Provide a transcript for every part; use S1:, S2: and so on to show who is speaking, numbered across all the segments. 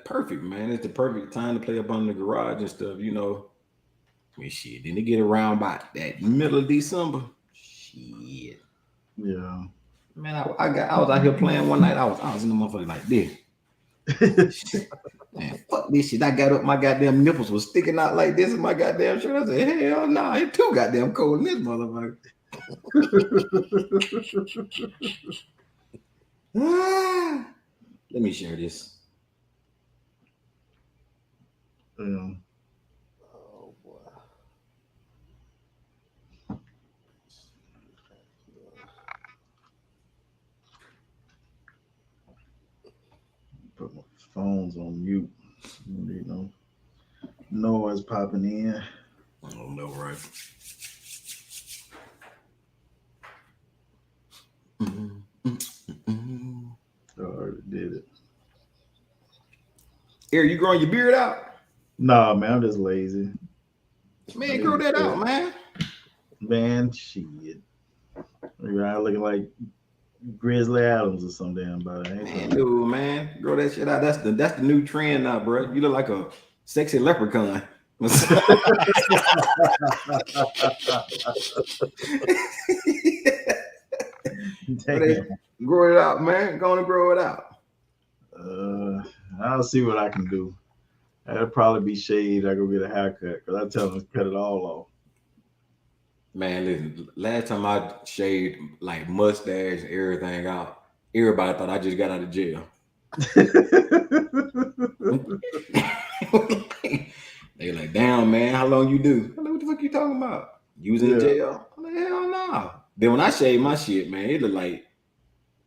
S1: perfect, man. It's the perfect time to play up on the garage and stuff, you know. I mean, shit. Then they get around by that middle of December. Shit.
S2: Yeah.
S1: Man, I was out here playing one night. I was in the motherfucker like this. Man, fuck this shit. I got up, my goddamn nipples was sticking out like this in my goddamn shirt. I said, hell nah, it's too goddamn cold in this motherfucker. Let me share this.
S2: Yeah.
S3: Oh boy.
S2: Put my phones on mute. You know, noise popping in.
S1: I don't know, right?
S2: I already did it.
S1: Here, you growing your beard out?
S2: Nah, man, I'm just lazy.
S1: Man, grow that out, man.
S2: Man, shit. You're looking like Grizzly Adams or some damn body.
S1: Man, dude, man, grow that shit out. That's the new trend now, bro. You look like a sexy leprechaun. Grow it out, man. Go on and grow it out.
S2: I'll see what I can do. That'll probably be shaved. I go get a haircut because I tell them to cut it all off.
S1: Man, listen. Last time I shaved like mustache and everything out, everybody thought I just got out of jail. They like, damn, man, how long you do? I'm like, what the fuck you talking about? You was in jail? I'm like, hell no. Then when I shaved my shit, man, it looked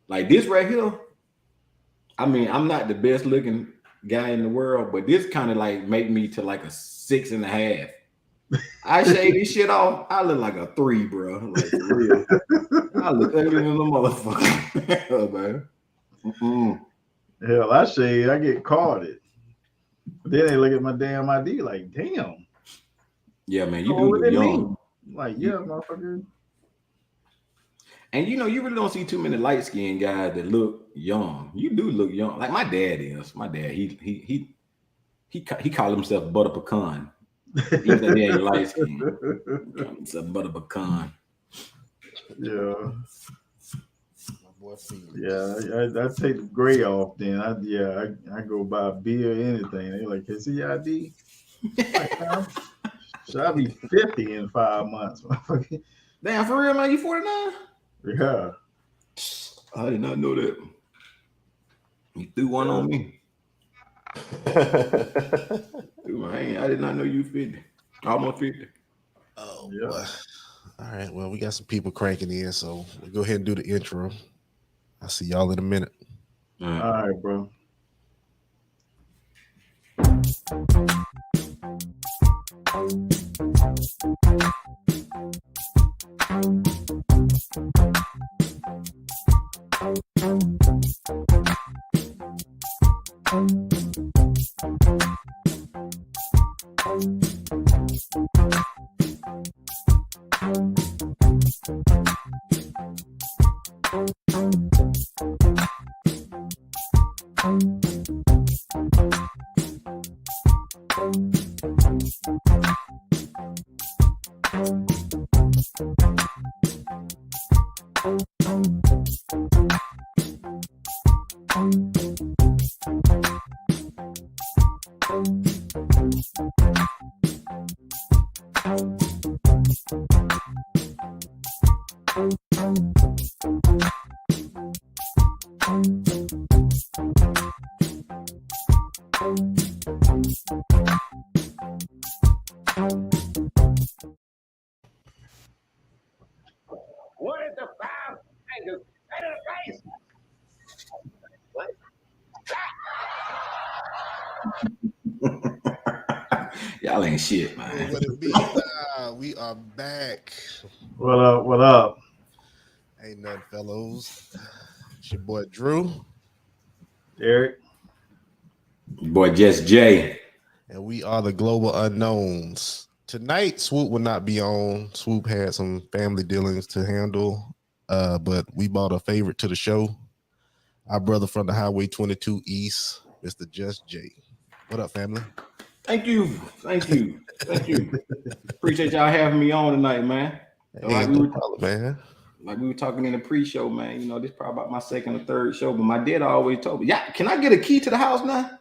S1: like this right here. I mean, I'm not the best looking guy in the world, but this kind of like make me to like a 6.5. I shave this shit off, I look like a 3, bro. Like for real. I look ugly than a motherfucker, man.
S2: Hell, I shave, I get carded. Then they look at my damn ID like, damn.
S1: Yeah, man, you do look young.
S2: Like, yeah, motherfucker.
S1: And you know, you really don't see too many light skinned guys that look young. You do look young, like my dad is. My dad, he called himself butter pecan. Even though he ain't light skinned, he called himself butter pecan.
S2: Yeah.
S3: My boy Felix.
S2: Yeah, I take the gray off. Then I go buy a beer or anything. They like, can see your ID? Should I be 50 in 5 months?
S1: Damn, for real, man, you 49?
S2: Yeah.
S1: I did not know that. You threw one on me. I did not know you 50. Almost 50.
S3: Oh, yeah. Boy. All right. Well, we got some people cranking in, so we'll go ahead and do the intro. I'll see y'all in a minute.
S2: All right, bro.
S4: What is the five fingers in the face? What?
S1: Y'all ain't shit, man.
S3: What it be? We are back.
S2: What up? What up?
S3: Ain't nothing, fellows. It's your boy Drew.
S2: Eric.
S1: Boy, Just Jay.
S3: And we are the Global Unknowns. Tonight, Swoop will not be on. Swoop had some family dealings to handle, but we brought a favorite to the show. Our brother from the Highway 22 East, Mr. Just Jay. What up, family?
S1: Thank you. Appreciate y'all having me on tonight, man.
S3: Hey, no problem, man.
S1: Like we were talking in the pre-show, man. You know, this is probably about my second or third show, but my dad always told me, "Yeah, can I get a key to the house now?"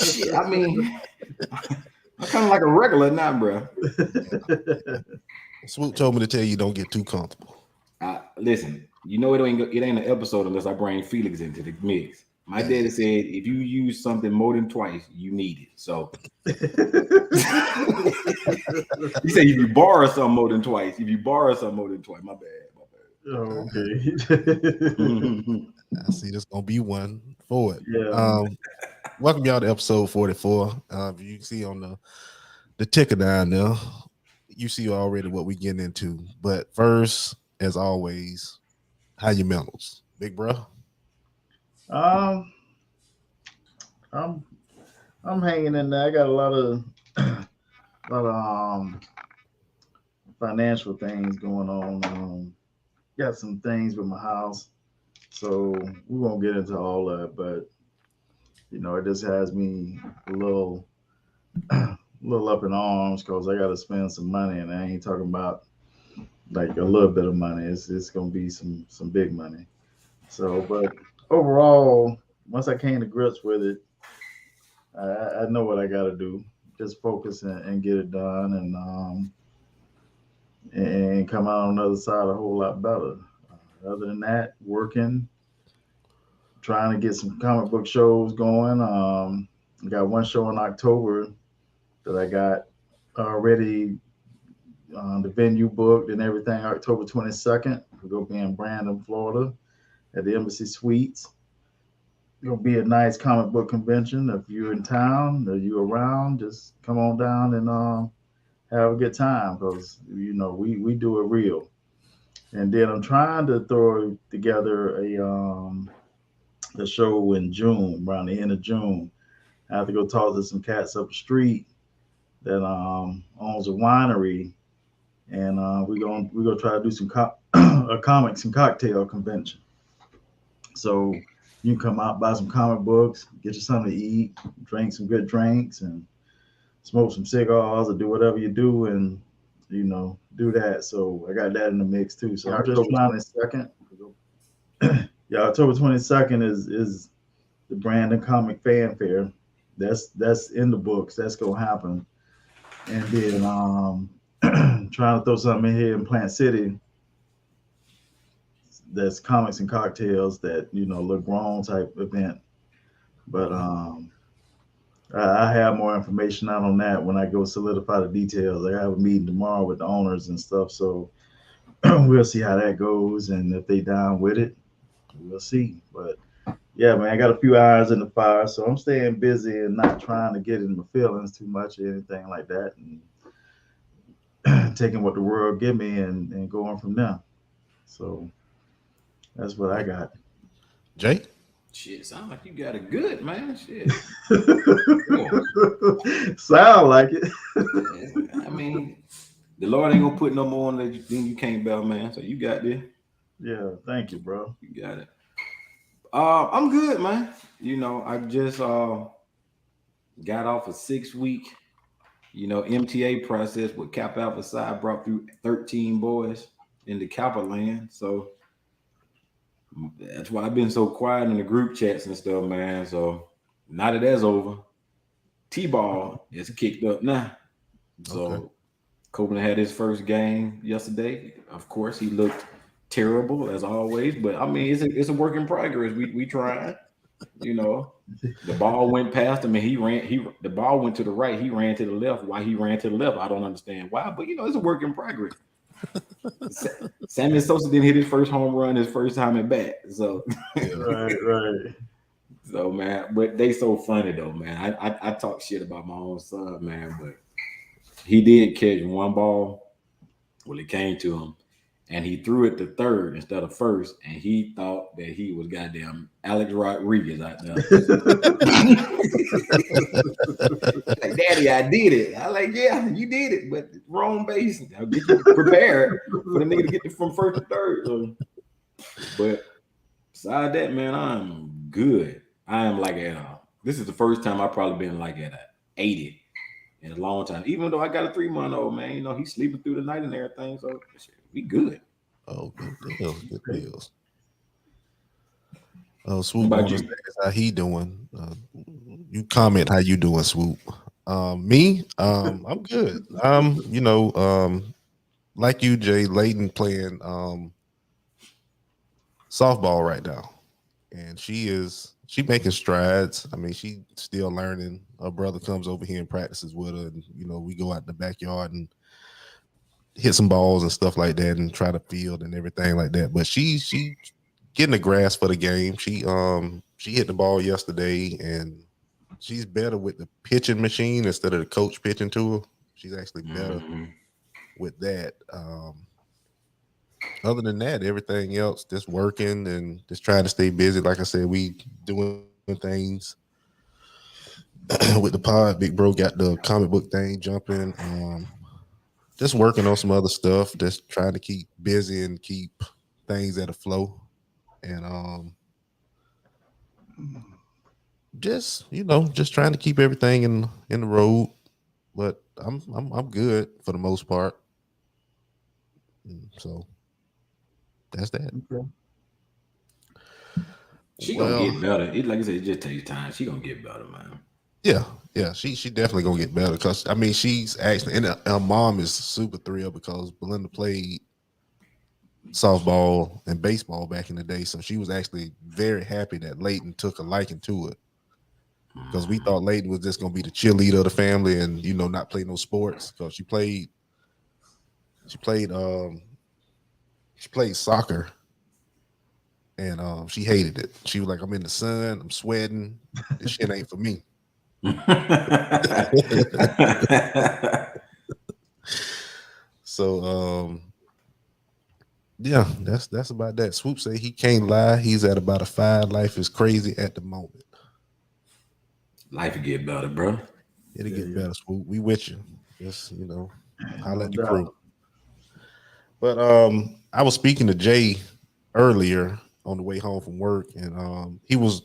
S1: Shit, I mean, I'm kind of like a regular now, bro.
S3: Swoop told me to tell you don't get too comfortable.
S1: Listen, you know it ain't an episode unless I bring Felix into the mix. My daddy said if you use something more than twice, you need it. So he said if you borrow something more than twice, my bad.
S2: Oh, okay.
S3: I see there's gonna be one for it.
S2: Yeah.
S3: Welcome y'all to episode 44. You see on the ticker down there, you see already what we getting into. But first, as always, how your mentals, big bro?
S2: I'm hanging in there. I got a lot of financial things going on. Got some things with my house, so we won't get into all that. But you know, it just has me a little up in arms because I got to spend some money, and I ain't talking about like a little bit of money. It's gonna be some big money. So, but overall, once I came to grips with it, I know what I got to do. Just focus and get it done, and come out on the other side a whole lot better. Other than that, working, trying to get some comic book shows going. I got one show in October that I got already the venue booked and everything. October 22nd, we're gonna be in Brandon, Florida, at the Embassy Suites. It'll be a nice comic book convention. If you're in town or you're around, just come on down and have a good time because you know we do it real. And then I'm trying to throw together a show in June, around the end of June. I have to go talk to some cats up the street that owns a winery, and we're gonna try to do some a comics and cocktail convention. So you can come out, buy some comic books, get you something to eat, drink some good drinks, and smoke some cigars or do whatever you do, and you know, do that. So I got that in the mix too. So I'm just trying to yeah, October 22nd is the Brandon Comic Fanfare. That's in the books. That's gonna happen. And then trying to throw something in here in Plant City that's comics and cocktails that, you know, look grown type event. But I have more information out on that when I go solidify the details. I have a meeting tomorrow with the owners and stuff, so we'll see how that goes, and if they down with it, we'll see. But yeah, man, I got a few irons in the fire, so I'm staying busy and not trying to get in my feelings too much or anything like that, and taking what the world give me and going from there. So that's what I got.
S3: Jay?
S1: Shit, sound like you got it good, man. Shit.
S2: Sound like it.
S1: I mean, the Lord ain't gonna put no more on than you can't bear, man. So you got this.
S2: Yeah, thank you, bro.
S1: You got it. I'm good, man. You know, I just got off a 6-week, MTA process with Kappa Alpha Psi, brought through 13 boys into Kappa land. So that's why I've been so quiet in the group chats and stuff, man. So now that that's over, T-ball is kicked up now. So
S3: Okay.
S1: Copeland had his first game yesterday. Of course, he looked terrible as always, but I mean, it's a work in progress. We tried, the ball went past him and the ball went to the right. He ran to the left. Why he ran to the left, I don't understand why, but it's a work in progress. Sammy Sosa didn't hit his first home run his first time at bat. So
S2: right.
S1: So man, but they so funny though, man. I talk shit about my own son, man, but he did catch one ball. Well, it came to him, and he threw it to third instead of first, and he thought that he was goddamn Alex Rodriguez out there. Like, Daddy, I did it. I like, yeah, you did it, but wrong base. I'll get you prepared for the nigga to get it from first to third. So, but besides that, man, I'm good. I am like This is the first time I've probably been like at a 80 in a long time. Even though I got a 3-month-old, man, you know, he's sleeping through the night and everything. So shit, we good.
S3: Oh, good deals, good deals. Oh,
S1: What
S3: Swoop
S1: about
S3: on us
S1: you?
S3: how he doing. You comment how you doing, Swoop. Me, I'm good. Like you, Jay, Layton playing softball right now. And she making strides. I mean, she still learning. Her brother comes over here and practices with her, and we go out in the backyard and hit some balls and stuff like that, and try to field and everything like that. But she getting the grasp for the game. She hit the ball yesterday, and she's better with the pitching machine instead of the coach pitching to her. She's actually better
S1: Mhm.
S3: with that. Other than that, everything else just working and just trying to stay busy. Like I said, we doing things with the pod. Big Bro got the comic book thing jumping. Just working on some other stuff. Just trying to keep busy and keep things at a flow. And just trying to keep everything in the road. But I'm good for the most part. So that's that.
S2: Okay.
S1: She gonna
S3: Well,
S1: get better. It like I said, it just takes time. She gonna get better, man.
S3: yeah, yeah, she definitely gonna get better because I mean she's actually and her mom is super thrilled because Belinda played softball and baseball back in the day, so she was actually very happy that Layton took a liking to it because we thought Layton was just gonna be the cheerleader of the family and not play no sports because she played she played soccer and she hated it. She was like, I'm in the sun, I'm sweating, this shit ain't for me. So yeah, that's about that. Swoop say he can't lie. He's at about a 5. Life is crazy at the moment.
S1: Life will get better, bro.
S3: It'll
S2: Yeah,
S3: get
S2: yeah.
S3: better, Swoop. We with you. Just holla
S2: No
S3: at the crew.
S2: doubt.
S3: But I was speaking to Jay earlier on the way home from work, and he was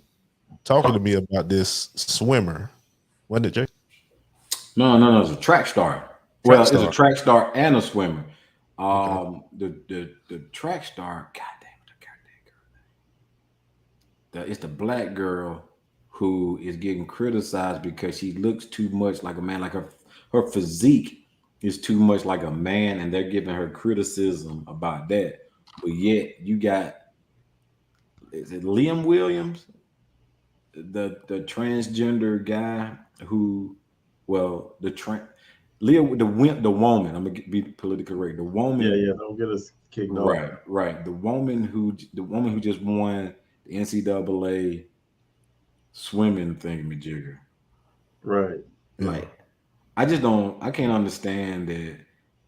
S3: talking to me about this swimmer. Wasn't it, Jay?
S1: No. It's a track star.
S3: Track
S1: Well, it's a
S3: star.
S1: track star and a swimmer.
S3: Okay.
S1: The track star. God damn it, I got that girl. It's the black girl who is getting criticized because she looks too much like a man. Like her physique is too much like a man, and they're giving her criticism about that. But yet you got, is it Liam Williams, the transgender guy who, well, Leo, the woman. I'm gonna be politically correct. The
S2: Yeah,
S1: woman,
S2: yeah. Don't get us kicked off.
S1: right. The woman who just won the NCAA swimming thingamajigger.
S2: Right.
S3: Yeah.
S1: Like, I can't understand that.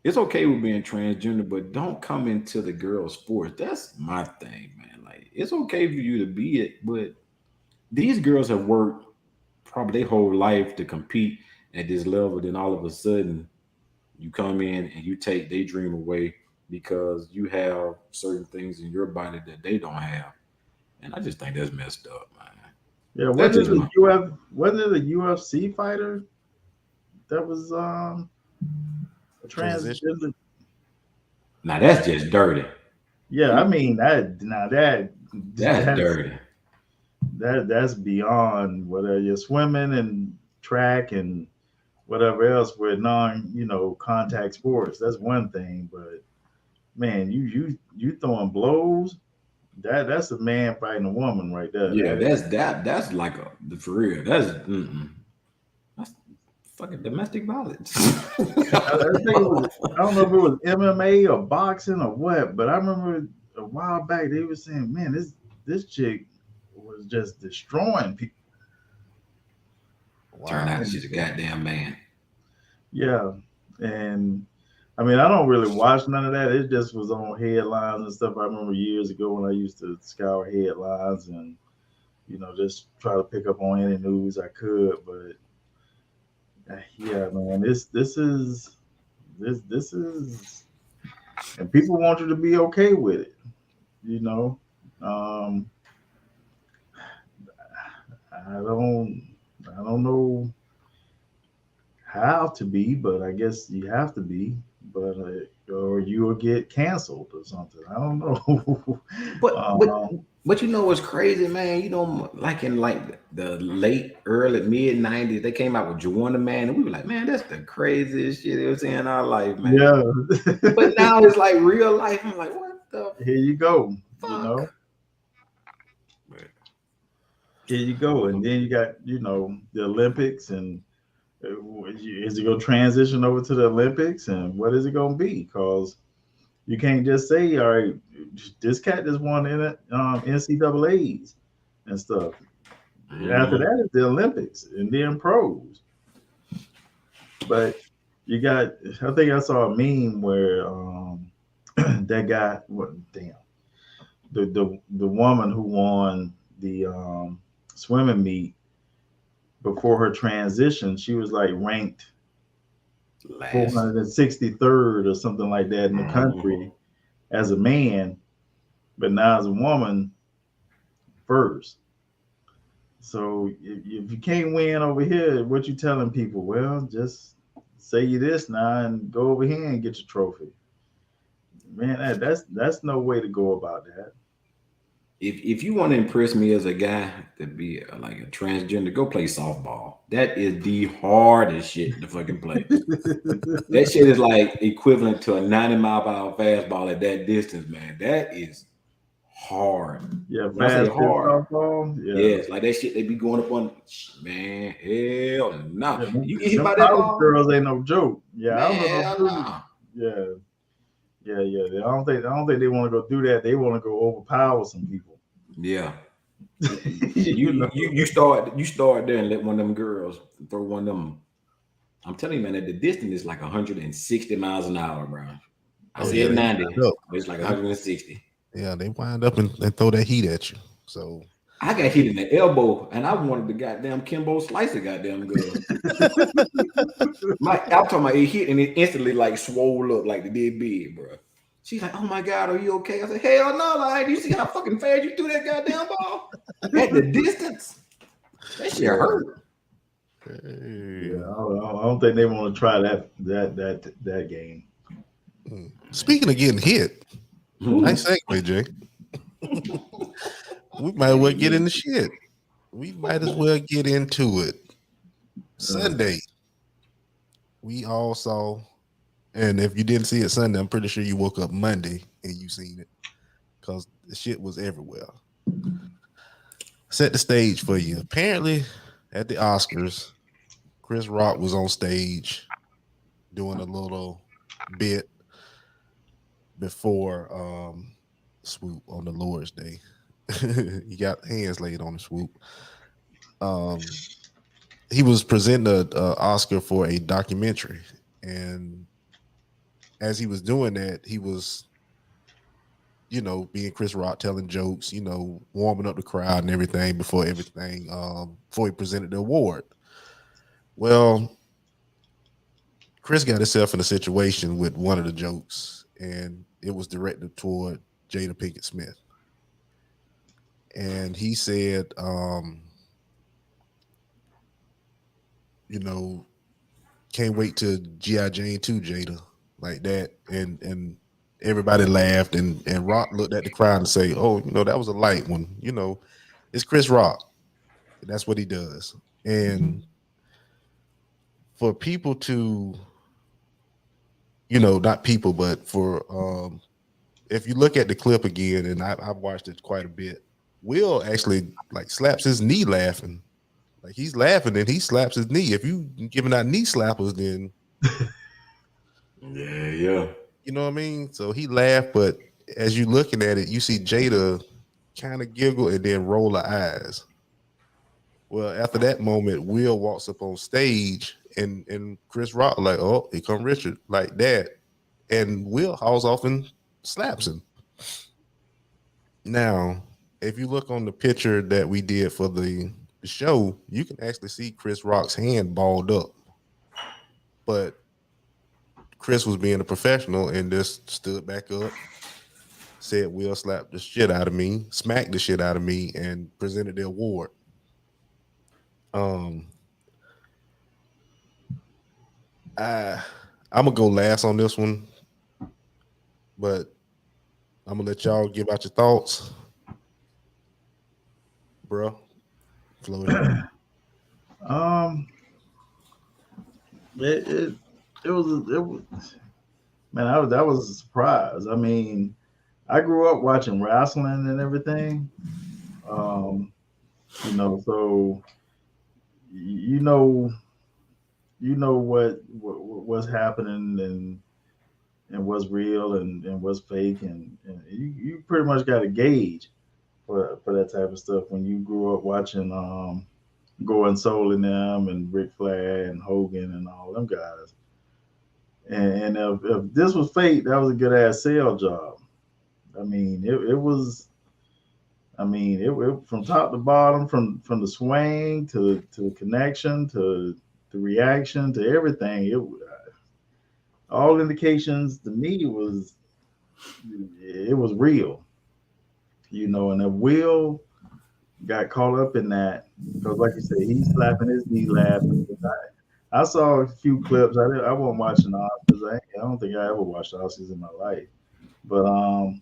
S1: It's okay with being transgender, but don't come into the girl sports. That's my thing, man. Like, it's okay for you to be it, but these girls have worked probably their whole life to compete at this level. Then all of a sudden, you come in and you take their dream away because you have certain things in your body that they don't have. And I just think that's messed up, man.
S2: Yeah.
S1: That's just my.
S2: Wasn't it a UFC fighter that was a
S3: Transition.
S2: transgender?
S1: Now that's just dirty.
S2: Yeah, I mean that now
S1: That's
S2: that's
S1: dirty.
S2: that's beyond whether you're swimming and track and whatever else with contact sports. That's one thing, but man, you throwing blows. That's a man fighting a woman right there.
S1: Yeah,
S2: That
S1: that's that. That's like for real. That's fucking domestic violence.
S2: I think it was. I don't know if it was MMA or boxing or what, but I remember a while back they were saying, "Man, this chick was just destroying people."
S1: Turn out
S3: Wow.
S1: she's a goddamn man.
S2: Yeah, and I mean, I don't really watch none of that. It just was on headlines and stuff. I remember years ago when I used to scour headlines and just try to pick up on any news I could. But yeah, man, this is, and people want you to be okay with it. You know, um, I don't. I don't know how to be, but I guess you have to be. But or you will get canceled or something. I don't know.
S1: But but
S2: uh,
S1: but you know what's crazy, man? You know, like in like the late, early, mid 90s, they came out with Juwanna Man, and we were like, man, that's the craziest shit ever seen in our life, man.
S2: yeah.
S1: But now it's like real life. I'm like, what the
S2: Here you go. You know,
S1: fuck?
S2: here you go. And then you got the Olympics, and is it going to transition over to the Olympics, and what is it going to be? Because you can't just say, all right, this cat just won in NCAA's and stuff. After that is the Olympics and then pros. But you got, I think I saw a meme where that guy, what, damn, the woman who won the swimming meet before her transition, she was like ranked
S1: Last.
S2: 463rd or something like that in the country as a man, but now as a woman, first. So if you can't win over here, what you telling people? Well, just say you this now and go over here and get your trophy. Man, that's no way to go about that.
S1: If you want to impress me as a guy to be like a transgender, go play softball. That is the hardest shit to fucking play. That shit is like equivalent to a 90-mile-per-hour fastball at that distance, man. That is hard.
S2: Yeah,
S1: When I say
S2: fast pitch
S1: hard,
S2: softball. Yeah,
S1: yes, like that shit they be going up on, man. Hell no. Nah.
S2: yeah.
S1: You get hit
S2: Them
S1: by that
S2: college
S1: ball,
S2: girls ain't no joke. Yeah, I don't
S1: man.
S2: know
S1: Hell
S2: no
S1: no.
S2: dude. Yeah. I don't think they want to go do that. They want to go overpower some people.
S1: Yeah.
S2: You know?
S1: You start there and let one of them girls throw one of them. I'm telling you, man, that the distance is like 160 miles an hour, bro. I
S3: Oh,
S1: said
S3: yeah, they
S1: 90,
S3: wind up.
S1: but it's like 160.
S3: Yeah, they wind up and throw that heat at you. So
S1: I got hit in the elbow, and I wanted the goddamn Kimbo Slicer goddamn girl. I'm talking about it hit, and it instantly like swole up like the did big, bro. She's like, "Oh my god, are you okay?" I said, "Hell no, like, you see how fucking fast you threw that goddamn ball at the distance? That shit hurt."
S3: hey.
S2: Yeah, I don't think they want to try that game.
S3: Speaking of getting hit, nice segue, Jay. We might as well get into shit. We might as well get into it. Sunday, we all saw, and if you didn't see it Sunday, I'm pretty sure you woke up Monday and you seen it because the shit was everywhere. Set the stage for you. Apparently, at the Oscars, Chris Rock was on stage doing a little bit before Swoop on the Lord's Day. He got hands laid on the Swoop. He was presenting an Oscar for a documentary, and as he was doing that, he was, being Chris Rock, telling jokes, warming up the crowd and everything before he presented the award. Well, Chris got himself in a situation with one of the jokes, and it was directed toward Jada Pinkett Smith. And he said, can't wait to G.I. Jane 2, Jada, like that. And everybody laughed, and Rock looked at the crowd and say, "Oh, that was a light one. It's Chris Rock. That's what he does." And for people to, not people, but for if you look at the clip again, and I've watched it quite a bit, Will actually like slaps his knee laughing. Like he's laughing and he slaps his knee. If you giving out knee slappers, then
S1: Yeah.
S3: you know what I mean? So he laughed, but as you looking at it, you see Jada kind of giggle and then roll her eyes. Well, after that moment, Will walks up on stage and Chris Rock like, "Oh, here come Richard," like that. And Will hauls off and slaps him. Now, if you look on the picture that we did for the show, you can actually see Chris Rock's hand balled up. But Chris was being a professional and just stood back up, said Will slapped the shit out of me, smacked the shit out of me, and presented the award. I'm gonna go last on this one, but I'm gonna let y'all give out your thoughts, bro. Flow is yours.
S2: Um, it was man, that was a surprise. I mean, I grew up watching wrestling and everything. Um, so you know what's happening and what's real and what's fake and you pretty much got a gauge for that type of stuff when you grew up watching Going Soul and them and Ric Flair and Hogan and all them guys. And if this was fake, that was a good ass sale job. I mean, it was. I mean, it from top to bottom, from the swing to the connection to the reaction to everything. All indications to me was it was real, and if Will got caught up in that, because like you said, he's slapping his knee laughing. I saw a few clips. I wasn't watching the Oscars. I don't think I ever watched the Oscars in my life. But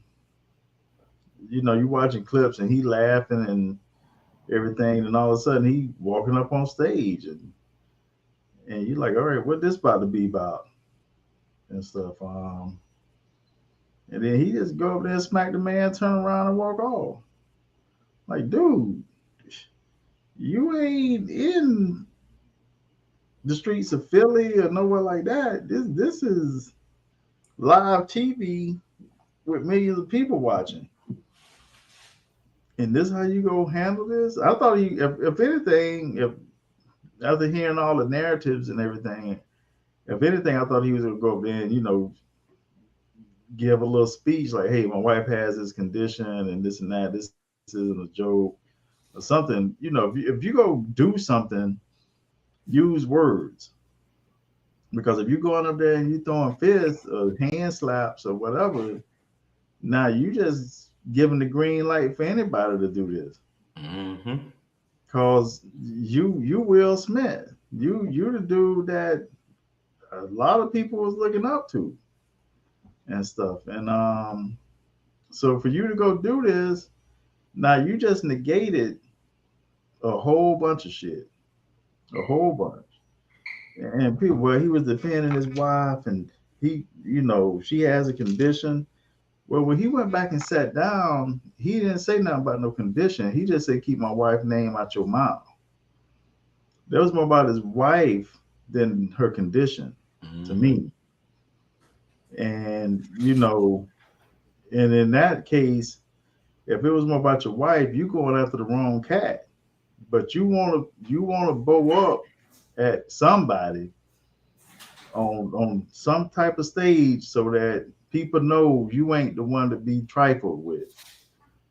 S2: you watching clips and he laughing and everything, and all of a sudden he walking up on stage and you're like, all right, what this about to be about and stuff. And then he just go over there and smack the man, turn around and walk off. Like, dude, you ain't in the streets of Philly or nowhere like that. This is live TV with millions of people watching. And this how you go handle this? I thought if anything, if after hearing all the narratives and everything, if anything, I thought he was gonna go up there and give a little speech like, "Hey, my wife has this condition and this and that. This isn't a joke or something." If you go do something, use words. Because if you're going up there and you throwing fists or hand slaps or whatever, now you just giving the green light for anybody to do this.
S1: Mm-hmm.
S2: Cause you Will Smith, you the dude that a lot of people was looking up to and stuff. And so for you to go do this, now you just negated a whole bunch of shit, a whole bunch. And people, well, he was defending his wife, and she has a condition. Well, when he went back and sat down, he didn't say nothing about no condition. He just said, "Keep my wife's name out your mouth." That was more about his wife than her condition to me. And and in that case, if it was more about your wife, you going after the wrong cat. But you wanna bow up at somebody on some type of stage so that people know you ain't the one to be trifled with.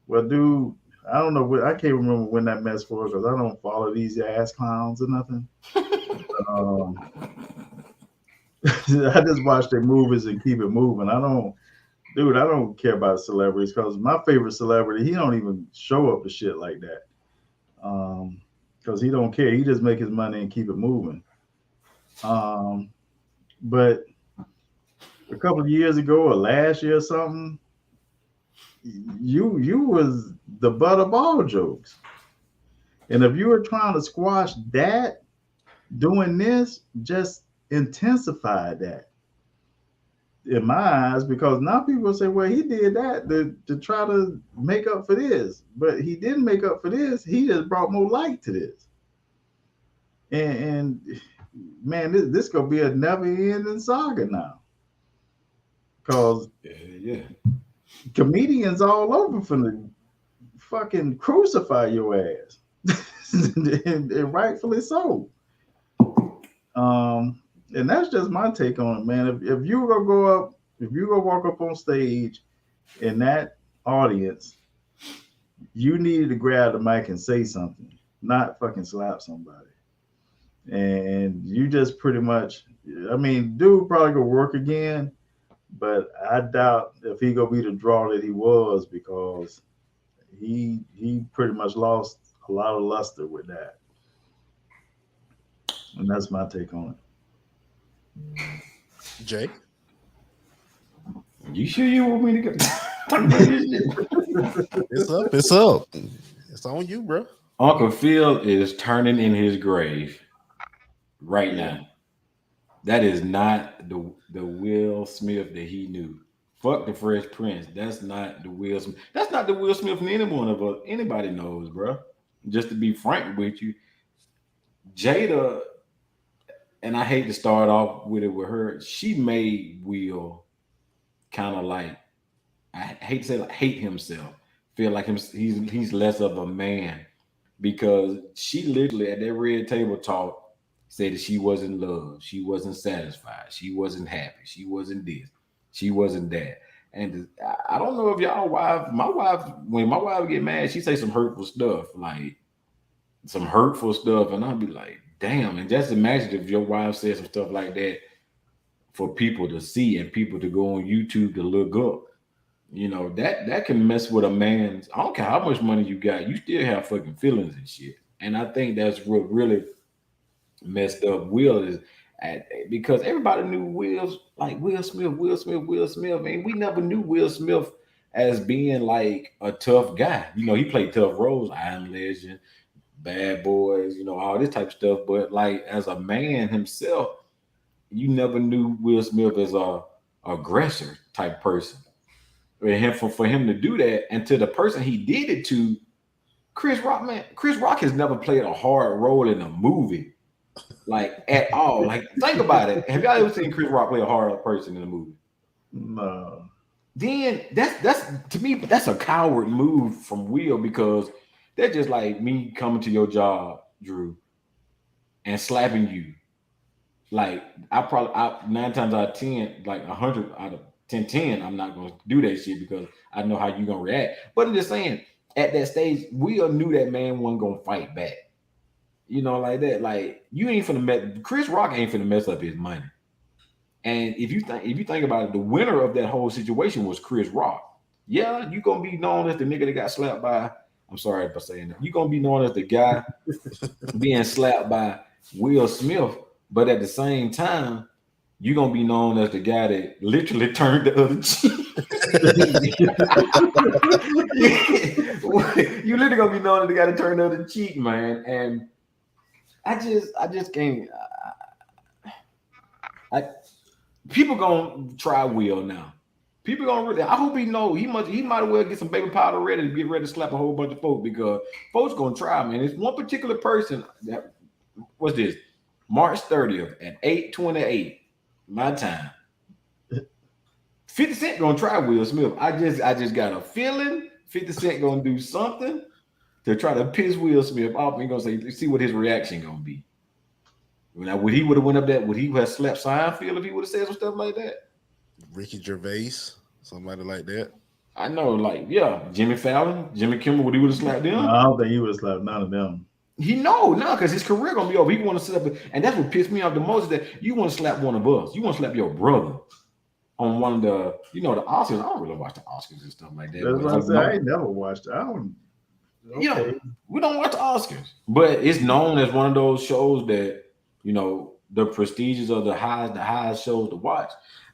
S2: Well, dude, I don't know. I can't remember when that mess was because I don't follow these ass clowns or nothing. I just watch their movies and keep it moving. I don't care about celebrities because my favorite celebrity, he don't even show up to shit like that. Because he don't care. He just make his money and keep it moving. But a couple of years ago or last year or something, you was the butt of all jokes. And if you were trying to squash that, doing this just intensified that in my eyes, because now people say, well, he did that to try to make up for this. But he didn't make up for this. He just brought more light to this. And man, this gonna be a never-ending saga now. Because comedians all over finna fucking crucify your ass. and rightfully so. And that's just my take on it, man. If you gonna go up, if you gonna walk up on stage in that audience, you needed to grab the mic and say something, not fucking slap somebody. And you just pretty much, I mean, dude probably gonna work again, but I doubt if he gonna be the draw that he was because he pretty much lost a lot of luster with that. And that's my take on it.
S3: Jay,
S1: You sure you want me to get talk about this shit?
S3: it's up. It's up. It's on you, bro.
S1: Uncle Phil is turning in his grave right now. That is not the Will Smith that he knew. Fuck the Fresh Prince. That's not the Will Smith. That's not the Will Smith that anyone of us anybody knows, bro. Just to be frank with you, Jada, and I hate to start off with it with her. She made Will kind of like I hate to say like hate himself. Feel like he's less of a man because she literally at that red table talk said that she wasn't loved, she wasn't satisfied, she wasn't happy, she wasn't this, she wasn't that. And I don't know if y'all wife, my wife, when my wife get mad, she say some hurtful stuff, like some hurtful stuff, and I'll be like, damn. And just imagine if your wife said some stuff like that for people to see and people to go on YouTube to look up. You know, that can mess with a man's. I don't care how much money you got, you still have fucking feelings and shit. And I think that's what really messed up Will is because everybody knew Will's like Will Smith, Will Smith, Will Smith. And we never knew Will Smith as being like a tough guy. You know, he played tough roles, I Am Legend, Bad Boys, you know, all this type of stuff. But like as a man himself, you never knew Will Smith as a aggressor type person. For him to do that, and to the person he did it to, Chris Rock, man, Chris Rock has never played a hard role in a movie, like at all. Like, think about it. Have y'all ever seen Chris Rock play a hard person in a movie?
S2: No.
S1: Then that's to me, that's a coward move from Will because they're just like me coming to your job, Drew, and slapping you. Like I 9 times out of 10, like 100 out of 10, I'm not gonna do that shit because I know how you gonna react. But I'm just saying, at that stage, we all knew that man wasn't gonna fight back. You know, like that. Like you ain't finna mess. Chris Rock ain't finna mess up his money. And if you think about it, the winner of that whole situation was Chris Rock. Yeah, you gonna be known as the nigga that got slapped by. I'm sorry for saying that. You gonna be known as the guy being slapped by Will Smith, but at the same time, you're gonna be known as the guy that literally turned the other cheek. You literally gonna be known as the guy that turned the other cheek, man. And I just can't. People gonna try Will now. People gonna really. I hope he know he might as well get some baby powder ready to get ready to slap a whole bunch of folks because folks gonna try, man. It's one particular person that what's this? March 30th at 8:28. My time. 50 Cent gonna try Will Smith. I just got a feeling 50 Cent gonna do something to try to piss Will Smith off and gonna say, see what his reaction gonna be. Now, would he would have went up there? Would he have slapped Seinfeld if he would have said some stuff like that?
S3: Ricky Gervais, somebody like that.
S1: I know, like, yeah, Jimmy Fallon, Jimmy Kimmel, would he would have slapped them?
S2: I don't think he would have slapped none of them.
S1: He no, because his career gonna be over. He want to sit up, and that's what pissed me off the most is that you want to slap one of us. You want to slap your brother on one of the, the Oscars. I don't really watch the Oscars and stuff like that.
S2: That's what I said. I ain't never watched it. I don't. Okay.
S1: We don't watch the Oscars, but it's known as one of those shows that the prestigious of the highest shows to watch,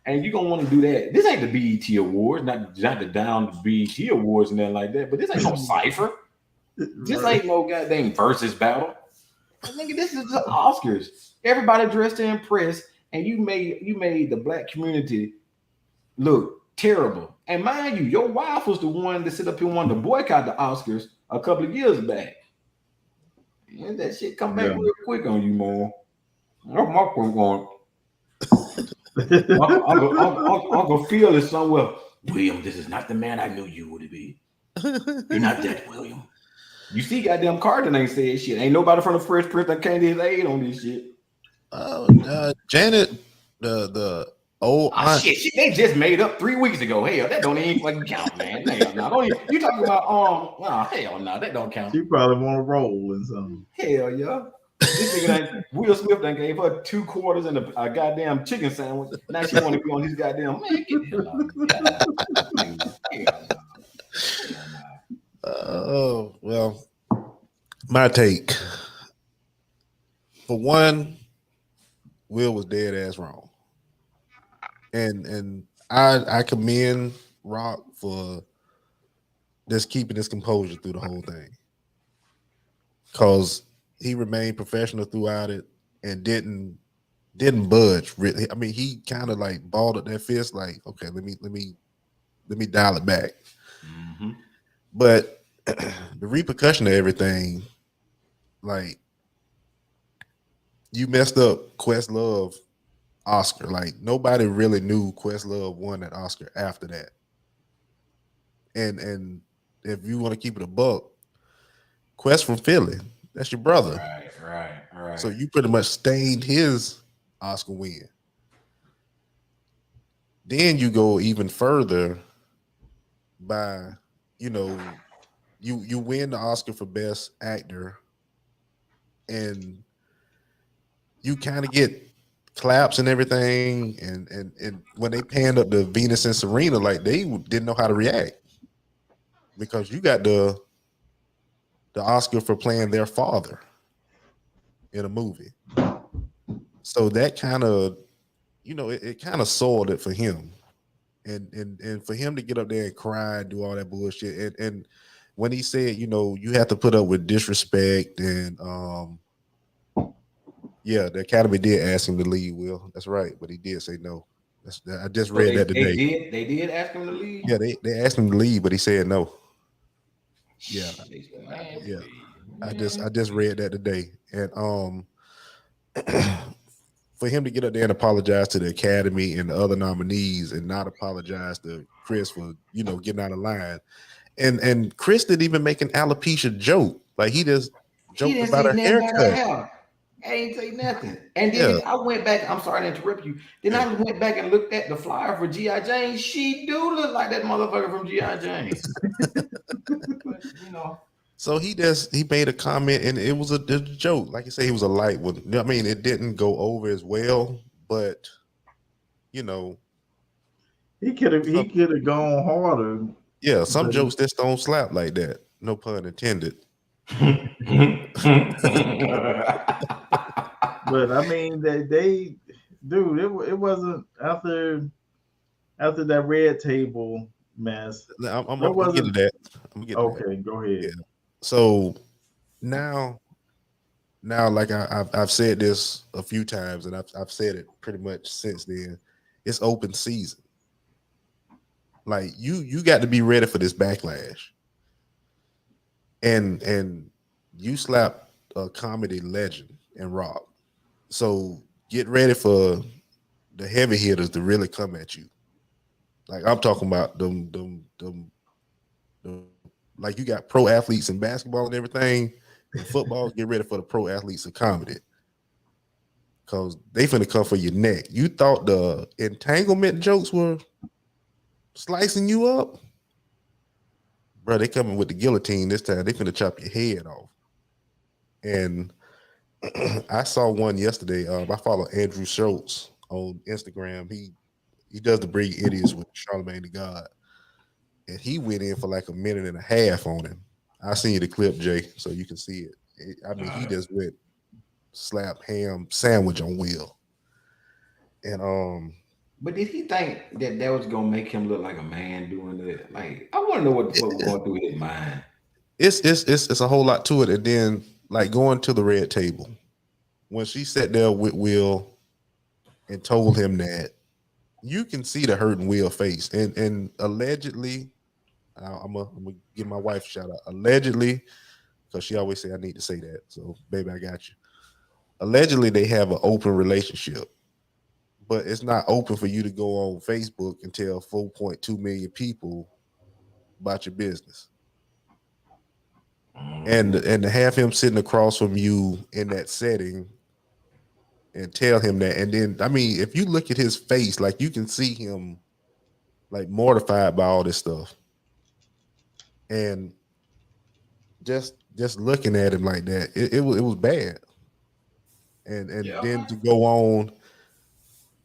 S1: and you're gonna want to do that. This ain't the BET Awards, not the down the BET Awards and nothing like that. But this ain't no cipher. This ain't no goddamn versus battle. Nigga, this is the Oscars. Everybody dressed to impress, and you made the black community look terrible. And mind you, your wife was the one that sit up here and wanted to boycott the Oscars a couple of years back. And that shit come back real quick on you, man. Uncle Phil is somewhere. William, this is not the man I knew you would be. You're not that, William. You see, goddamn Carter ain't said shit. Ain't nobody from the Fresh Prince that came to his aid on this shit.
S3: Janet, the old aunt.
S1: Shit, they just made up 3 weeks ago. Hell, that don't even fucking count, man. Hell, no, don't even, you talking about hell no, that don't count.
S2: She probably want to roll in something.
S1: Hell yeah. This nigga Will Smith done gave her 2 quarters and a goddamn chicken sandwich. Now she want to be on his goddamn man. Get the hell out.
S3: Oh, well, my take. For one, Will was dead ass wrong. And I commend Rock for just keeping his composure through the whole thing, because he remained professional throughout it and didn't budge. Really, I mean, he kind of like balled up that fist, like, okay, let me dial it back.
S1: Mm-hmm.
S3: But the repercussion of everything, like, you messed up Questlove Oscar. Like, nobody really knew Questlove won that Oscar after that. And if you want to keep it a buck, Quest from Philly, that's your brother.
S1: Right.
S3: So you pretty much stained his Oscar win. Then you go even further by, you know, you win the Oscar for Best Actor, and you kind of get claps and everything, and when they panned up the Venus and Serena, like, they didn't know how to react, because you got the Oscar for playing their father in a movie. So that kind of, it kind of soiled it for him. And for him to get up there and cry and do all that bullshit, and when he said, you have to put up with disrespect, and yeah, the Academy did ask him to leave. Will, that's right, but he did say no. I just
S1: So
S3: read that today.
S1: They did ask him to leave.
S3: Yeah, they asked him to leave, but he said no. Yeah,
S1: Man,
S3: yeah.
S1: please,
S3: I just read that today, and for him to get up there and apologize to the Academy and the other nominees, and not apologize to Chris for getting out of line, and Chris didn't even make an alopecia joke. Like, he just
S1: he
S3: joked
S1: didn't
S3: about
S1: say
S3: her
S1: nothing about her
S3: haircut.
S1: hair. I ain't say nothing. And
S3: Yeah,
S1: then I went back. I'm sorry to interrupt you. Then
S3: yeah.
S1: I went back and looked at the flyer for G.I. Jane. She do look like that motherfucker from G.I. Jane. But,
S3: So he made a comment, and it was a joke. Like you say, he was a light one. I mean, it didn't go over as well, but
S2: he could have gone harder.
S3: yeah, some
S2: But
S3: jokes just don't slap like that. No pun intended.
S2: But I mean, they dude, it wasn't after that red table mess.
S3: I'm
S2: There
S3: gonna get to
S2: wasn't.
S3: that. I'm gonna get to that.
S2: Okay, go ahead.
S3: Yeah. So now, like I've said this a few times, and I've said it pretty much since then. It's open season. Like, you got to be ready for this backlash. And you slap a comedy legend in Rock. So get ready for the heavy hitters to really come at you. Like, I'm talking about them, like, you got pro athletes in basketball and everything. In football, get ready for the pro athletes of comedy, because they finna come for your neck. You thought the entanglement jokes were slicing you up, bro? They coming with the guillotine this time. They finna chop your head off. And I saw one yesterday. I follow Andrew Schultz on Instagram. He does the Brig Idiots with Charlamagne the God, and he went in for like a minute and a half on him. I seen you the clip, Jay, so you can see it. I mean, he just went slap ham sandwich on Will, and
S1: But did he think that was gonna make him look like a man doing it? Like, I want to know what the fuck was going through his mind.
S3: it's a whole lot to it. And then, like, going to the red table, when she sat there with Will and told him that, you can see the hurting Will face, and allegedly, I'm gonna give my wife a shout out. Allegedly, because she always say I need to say that. So, baby, I got you. Allegedly, they have an open relationship, but it's not open for you to go on Facebook and tell 4.2 million people about your business. And to have him sitting across from you in that setting and tell him that, and then, I mean, if you look at his face, like, you can see him like mortified by all this stuff, and just looking at him like that, it was bad. And then to go on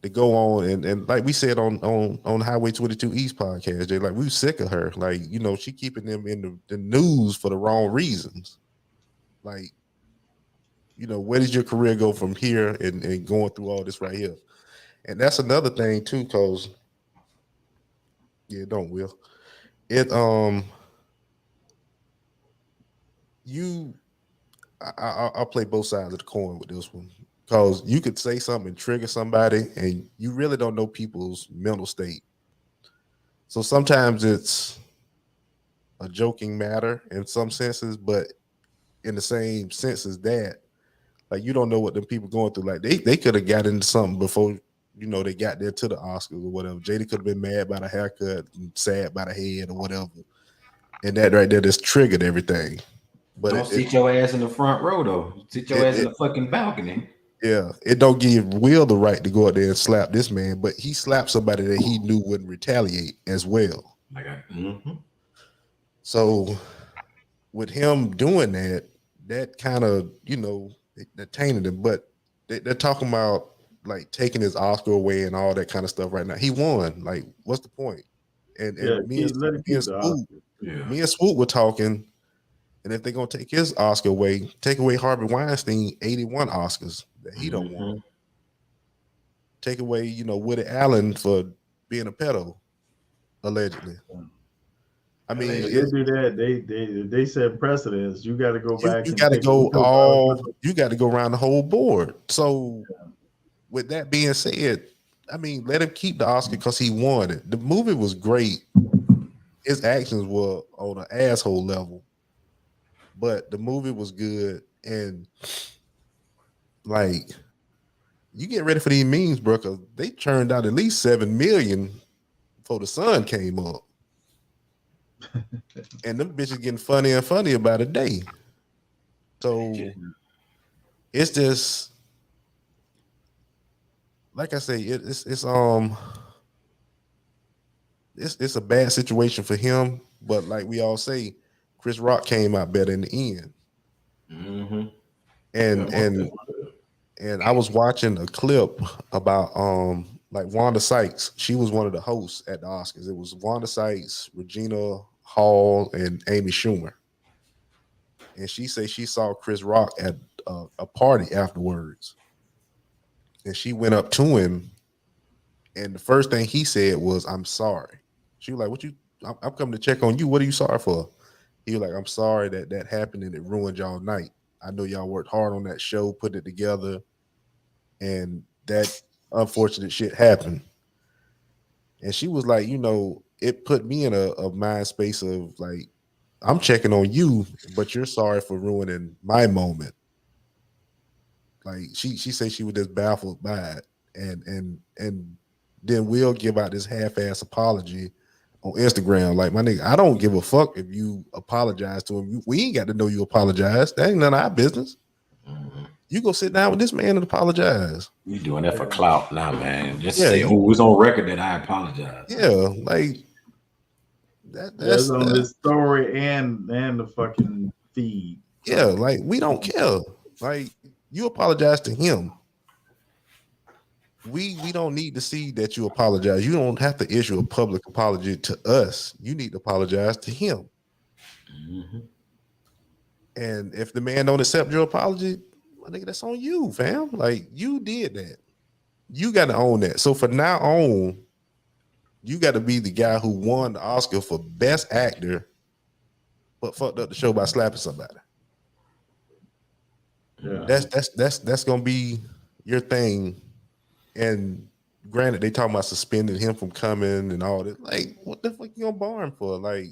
S3: and like we said on Highway 22 East podcast, Jay, like, we were sick of her. Like, she keeping them in the news for the wrong reasons. Like, where does your career go from here, and going through all this right here? And that's another thing too, cause don't will it you I'll play both sides of the coin with this one because you could say something and trigger somebody, and you really don't know people's mental state. So sometimes it's a joking matter in some senses, but in the same sense as that, like you don't know what them people going through. Like they could have got into something before they got there to the Oscars or whatever. JD could have been mad by the haircut and sad by the head or whatever, and that right there just triggered everything. But
S1: Don't sit your ass in the front row though. Sit your ass in the fucking balcony.
S3: Yeah, it don't give Will the right to go out there and slap this man, but he slapped somebody that he knew wouldn't retaliate as well. So with him doing that, that kind of that tainted him. But they're talking about like taking his Oscar away and all that kind of stuff right now. He won. Like, what's the point? And me and Swoop were talking. And if they're gonna take his Oscar away, take away Harvey Weinstein 81 Oscars that he don't want. Take away, Woody Allen for being a pedo, allegedly. I mean,
S2: they do that. They set precedents. You got to go back.
S3: You got to You got to go around the whole board. So, with that being said, I mean, let him keep the Oscar because he won it. The movie was great. His actions were on an asshole level. But the movie was good, and like you get ready for these memes, bro, because they churned out at least 7 million before the sun came up. And them bitches getting funnier and funnier by the day. So it's just like I say, it's a bad situation for him, but like we all say, Chris Rock came out better in the end. And I was watching a clip about like Wanda Sykes. She was one of the hosts at the Oscars. It was Wanda Sykes, Regina Hall, and Amy Schumer. And she said she saw Chris Rock at a party afterwards. And she went up to him, and the first thing he said was, "I'm sorry." She was like, I'm coming to check on you. What are you sorry for? He was like, "I'm sorry that happened and it ruined y'all night. I know y'all worked hard on that show, put it together, and that unfortunate shit happened." And she was like, it put me in a mind space of like, I'm checking on you, but you're sorry for ruining my moment. Like she said she was just baffled by it. And then we'll give out this half-ass apology on Instagram. Like, my nigga, I don't give a fuck if you apologize to him. We ain't got to know you apologize. That ain't none of our business. You go sit down with this man and apologize.
S1: You doing that for clout now, man. Just say, it's on record that I apologize.
S3: Yeah, like
S2: that's on the story and the fucking feed.
S3: Yeah, like we don't care. Like, you apologize to him. We don't need to see that you apologize. You don't have to issue a public apology to us. You need to apologize to him. And if the man don't accept your apology, I think that's on you, fam. Like, you did that. You got to own that. So for now on, you got to be the guy who won the Oscar for Best Actor, but fucked up the show by slapping somebody. Yeah. That's gonna be your thing. And granted, they talking about suspending him from coming and all that. Like, what the fuck you gonna bar him for? Like,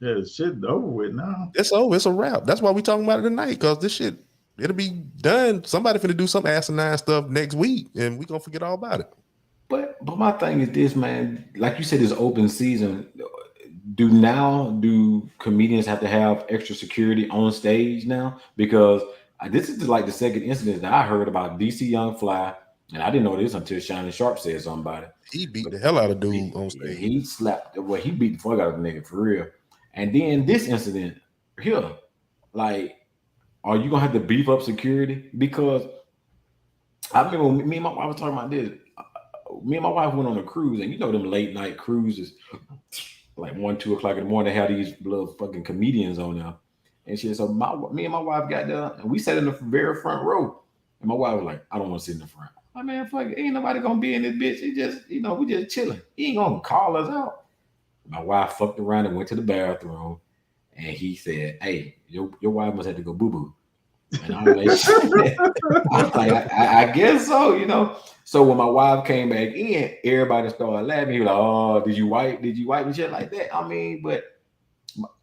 S2: yeah, shit over with now.
S3: It's over. It's a wrap. That's why we talking about it tonight, because this shit, it'll be done. Somebody finna do some asinine stuff next week, and we gonna forget all about it.
S1: But my thing is this, man. Like you said, this open season. Do comedians have to have extra security on stage now? Because this is like the second incident that I heard about DC Young Fly, and I didn't know this until Shannon Sharp said something about it.
S3: He beat the hell out of dude on stage.
S1: He slapped. Well, he beat the fuck out of the nigga for real. And then this incident here, like, are you gonna have to beef up security? Because I remember me and my wife was talking about this. Me and my wife went on a cruise, and them late night cruises, like 1-2 o'clock in the morning. They have these little fucking comedians on there, and shit. So me and my wife got there, and we sat in the very front row. And my wife was like, "I don't want to sit in the front." I mean, fuck, ain't nobody gonna be in this bitch. He just, we just chilling. He ain't gonna call us out. My wife fucked around and went to the bathroom, and he said, "Hey, your wife must have to go boo boo." And I was like, I was like, I guess so. So when my wife came back in, everybody started laughing. He was like, "Oh, did you wipe? Did you wipe and shit like that?" I mean, but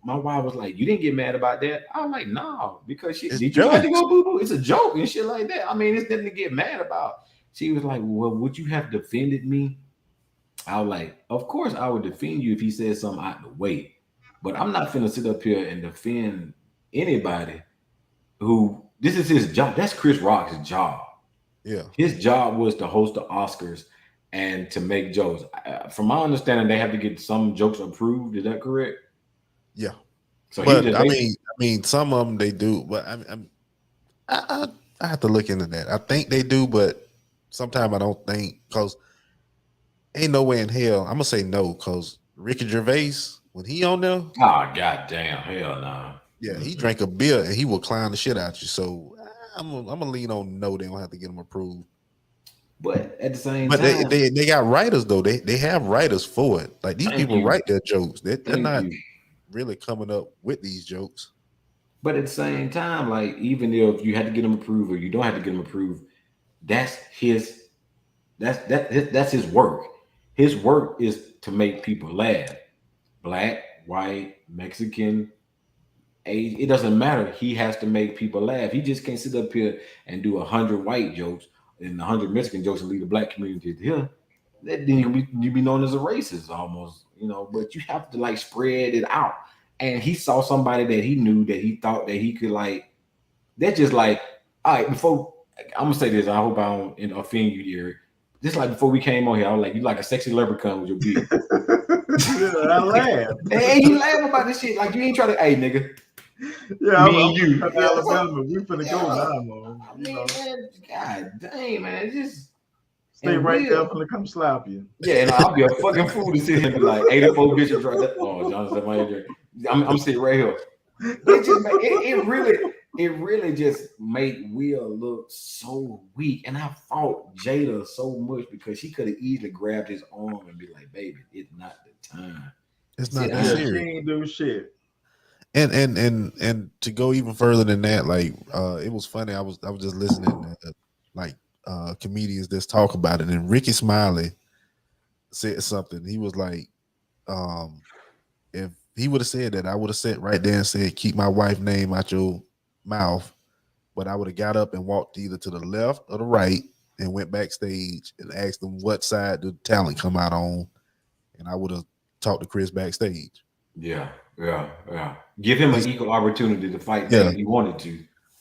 S1: my wife was like, "You didn't get mad about that?" I was like, "No, because
S3: It's
S1: did you have to
S3: jokes.
S1: go boo boo? It's a joke and shit like that. I mean, it's nothing to get mad about." She was like, "Well, would you have defended me?" I was like, "Of course I would defend you if he said something out the way, but I'm not finna sit up here and defend anybody who this is his job. That's Chris Rock's job.
S3: Yeah,
S1: His job was to host the Oscars and to make jokes. From my understanding, they have to get some jokes approved. Is that correct?
S3: yeah.
S1: So he
S3: But
S1: just
S3: I mean, some of them they do. But I have to look into that. I think they do, but sometimes I don't think because ain't no way in hell. I'm gonna say no because Ricky Gervais when he on there,
S1: oh goddamn hell no.
S3: yeah, he drank a beer and he will clown the shit out you. So I'm gonna lean on no. They don't have to get them approved.
S1: But at the same
S3: But
S1: time,
S3: they got writers though. They have writers for it. Like these
S1: thank
S3: people
S1: you,
S3: write their jokes. They're
S1: thank
S3: not
S1: you.
S3: really coming up with these jokes.
S1: But at the same time, like even if you had to get him approved or you don't have to get him approved, that's his that's his work. His work is to make people laugh. Black, white, Mexican, age, it doesn't matter. He has to make people laugh. He just can't sit up here and do 100 white jokes and 100 Mexican jokes and leave the black community to here. Then you be known as a racist almost. But you have to like spread it out. And he saw somebody that he knew that he thought that he could like. They're just like, all right. Before I'm gonna say this, I hope I don't offend you, Eric. Just like before we came on here, I was like, you like a sexy leprechaun with your beard.
S2: Yeah, I laugh.
S1: And he laugh about this shit like you ain't try to. Hey, nigga,
S2: Yeah,
S1: me
S2: I'm
S1: and you.
S2: from
S1: Yeah,
S2: Alabama. We finna go
S1: yeah.
S2: now, man.
S1: I mean, man, god dang, man, just
S2: Stay
S1: and
S2: right there. I'm
S1: we'll
S2: finna come slap you.
S1: yeah, and I'll be a fucking fool to sit here and be like 84 bitches right there. Oh, Jonathan, my injury. I'm sitting right here. It just it really just made Will look so weak, and I fought Jada so much because she could have easily grabbed his arm and be like, "Baby, it's not the time.
S3: It's
S1: Sit
S3: not that
S2: Yeah,
S1: down."
S2: she
S3: serious.
S2: ain't do shit.
S3: And to go even further than that, like it was funny. I was just listening to like comedians that talk about it, and Ricky Smiley said something. He was like, if he would have said that, I would have sat right there and said, "Keep my wife's name out your mouth." But I would have got up and walked either to the left or the right and went backstage and asked them what side did talent come out on, and I would have talked to Chris backstage.
S1: Yeah, yeah, yeah. Give him an
S3: He's
S1: equal opportunity to fight back
S3: yeah,
S1: if he wanted to.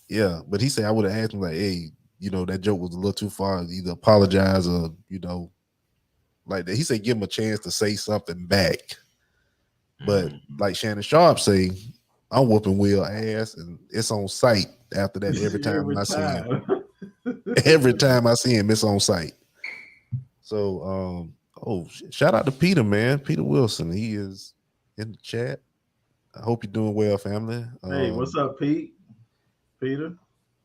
S3: yeah, but he said I would have asked him like, "Hey, that joke was a little too far. Either apologize or like that." He said, "Give him a chance to say something back." But
S1: Mhm.
S3: like Shannon Sharp say, I'm whooping Will ass, and it's on site after that every time
S2: Every
S3: I see him.
S2: time.
S3: Every time I see him, it's on site. So, shout out to Peter, man. Peter Wilson. He is in the chat. I hope you're doing well, family.
S2: Hey, what's up, Pete? Peter?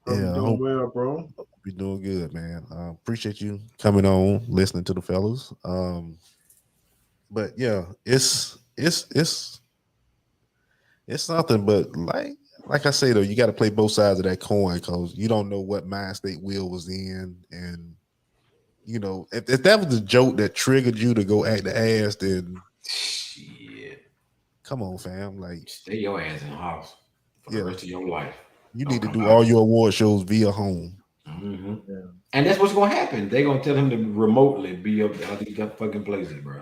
S2: Hope you're
S3: Yeah, I
S2: doing
S3: hope
S2: well, bro.
S3: you're doing good, man. Appreciate you coming on, listening to the fellas. But yeah, it's something, but like I say though, you got to play both sides of that coin because you don't know what mind state Will was in, and if that was the joke that triggered you to go act the ass, then
S1: Shit.
S3: come on, fam. Like,
S1: Stay your ass in the house for the
S3: yeah,
S1: rest of your life.
S3: you
S1: Don't
S3: need to
S1: come
S3: do
S1: out
S3: all
S1: here.
S3: your award shows via home.
S1: Hmm.
S2: Yeah.
S1: And that's what's gonna happen. They're gonna tell him to remotely be up at these fucking places, bro.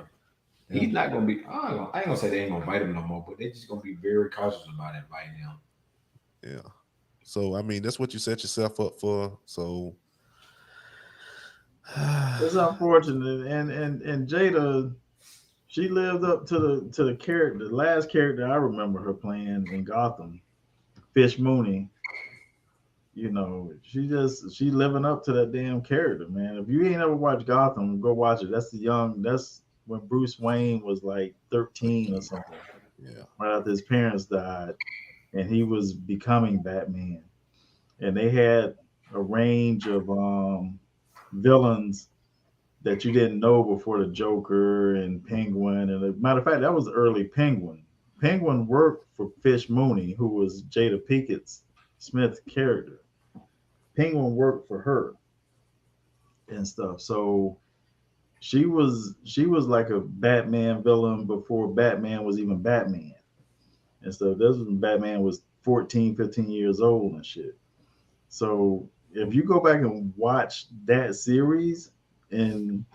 S3: Yeah,
S1: He's not gonna be. I ain't gonna say they ain't gonna bite him no more, but they're just gonna be very cautious about inviting him.
S3: yeah. So I mean, that's what you set yourself up for. So
S2: It's unfortunate. And Jada, she lived up to the character, the last character I remember her playing in Gotham, Fish Mooney. She living up to that damn character, man. If you ain't ever watched Gotham, go watch it. That's when Bruce Wayne was like 13 or something,
S3: yeah,
S2: right after his parents died, and he was becoming Batman. And they had a range of villains that you didn't know before the Joker and Penguin. And as a matter of fact, that was the early Penguin. Penguin worked for Fish Mooney, who was Jada Pinkett Smith's character. Penguin worked for her and stuff. So she was like a Batman villain before Batman was even Batman. And so this was when Batman was 14, 15 years old and shit. So if you go back and watch that series and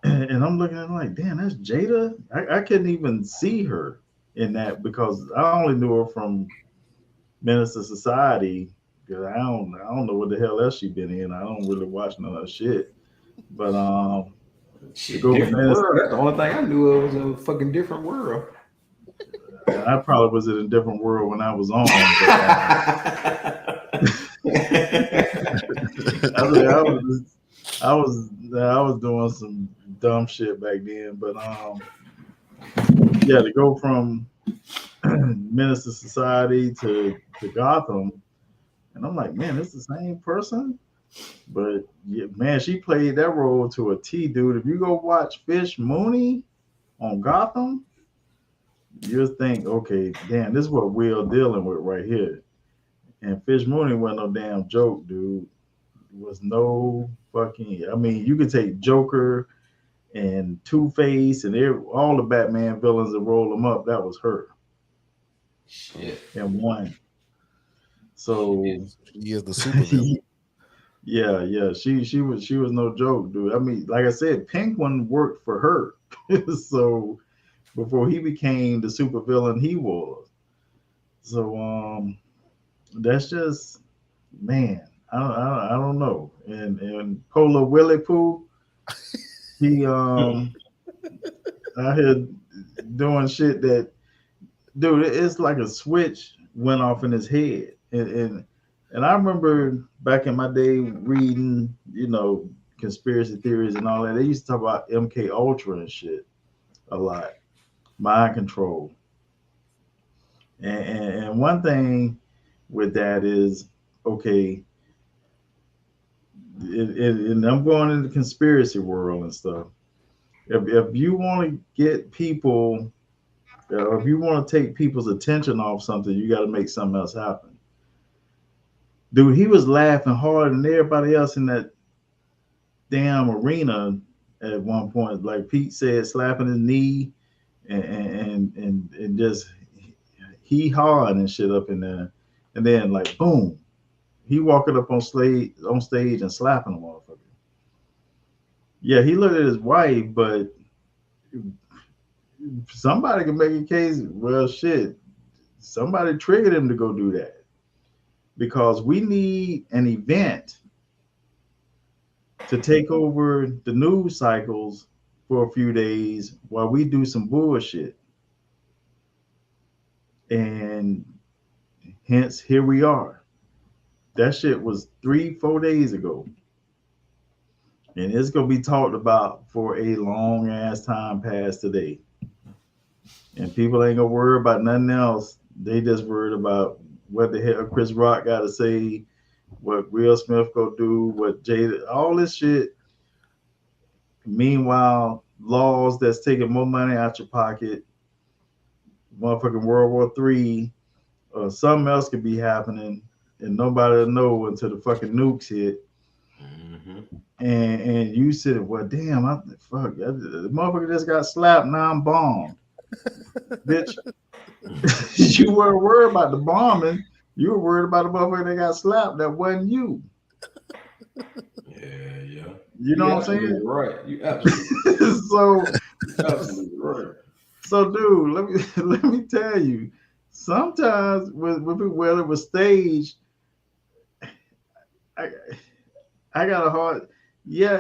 S2: I'm looking at it like, damn, that's Jada. I couldn't even see her in that because I only knew her from Menace to Society. Because I don't know what the hell else she been in. I don't really watch none of her shit. But
S1: Shit,
S2: go
S1: different
S2: Menace,
S1: world. That's the only thing I knew of was a fucking different world.
S2: I probably was in a different world when I was on. But, I was doing some dumb shit back then. But yeah, to go from Menace to Society to Gotham, and I'm like, man, it's the same person. But yeah, man, she played that role to a T, dude. If you go watch Fish Mooney on Gotham, you'll think, okay, damn, this is what we're dealing with right here. And Fish Mooney wasn't no damn joke, dude. It was no fucking. I mean, you could take Joker and Two-Face and all the Batman villains and roll them up. That was her.
S1: Shit.
S2: And one. So
S3: He is the super villain.
S2: yeah. She was no joke, dude. I mean, like I said, Penguin worked for her. So before he became the super villain he was. So that's just, man, I don't know. And Polo Willie Pooh, he out here doing shit that, dude, it's like a switch went off in his head. And I remember back in my day reading, conspiracy theories and all that. They used to talk about MK Ultra and shit a lot, mind control. And one thing with that is, okay, and I'm going into the conspiracy world and stuff. If you want to get people, if you want to take people's attention off something, you got to make something else happen. Dude, he was laughing harder than everybody else in that damn arena at one point. Like Pete said, slapping his knee and just he hawing and shit up in there. And then like boom, he walking up on stage and slapping a motherfucker. Yeah, he looked at his wife, but somebody can make a case. Well, shit, somebody triggered him to go do that. Because we need an event to take over the news cycles for a few days while we do some bullshit. And hence, here we are. That shit was 3-4 days ago. And it's going to be talked about for a long ass time past today. And people ain't going to worry about nothing else. They just worried about what the hell Chris Rock got to say, what Will Smith go do, what Jada, all this shit. Meanwhile, laws that's taking more money out your pocket, motherfucking World War III, or something else could be happening, and nobody will know until the fucking nukes hit.
S1: Mm-hmm.
S2: And you said, well, damn, the motherfucker just got slapped, now I'm bombed. Bitch. You weren't worried about the bombing. You were worried about the motherfucker that got slapped. That wasn't you.
S1: Yeah.
S2: You know what I'm saying?
S1: Right. You absolutely.
S2: So,
S1: absolutely right.
S2: So, dude, let me tell you. Sometimes whether it was staged, I got a hard. Yeah,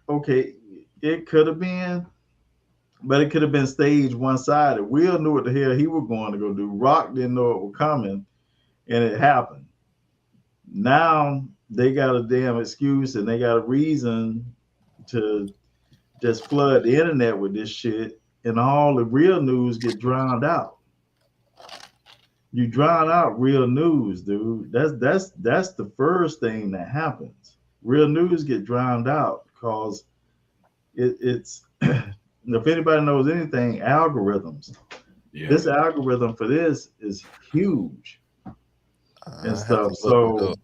S2: okay. It could have been. But it could have been staged one-sided. Will knew what the hell he was going to go do. Rock didn't know it was coming, and it happened. Now they got a damn excuse and they got a reason to just flood the internet with this shit, and all the real news get drowned out. You drown out real news, dude. That's the first thing that happens. real news get drowned out because it's if anybody knows anything, algorithms.
S1: Yeah.
S2: This algorithm for this is huge
S3: I
S2: and
S3: have
S2: stuff.
S3: to look it
S2: So
S3: up.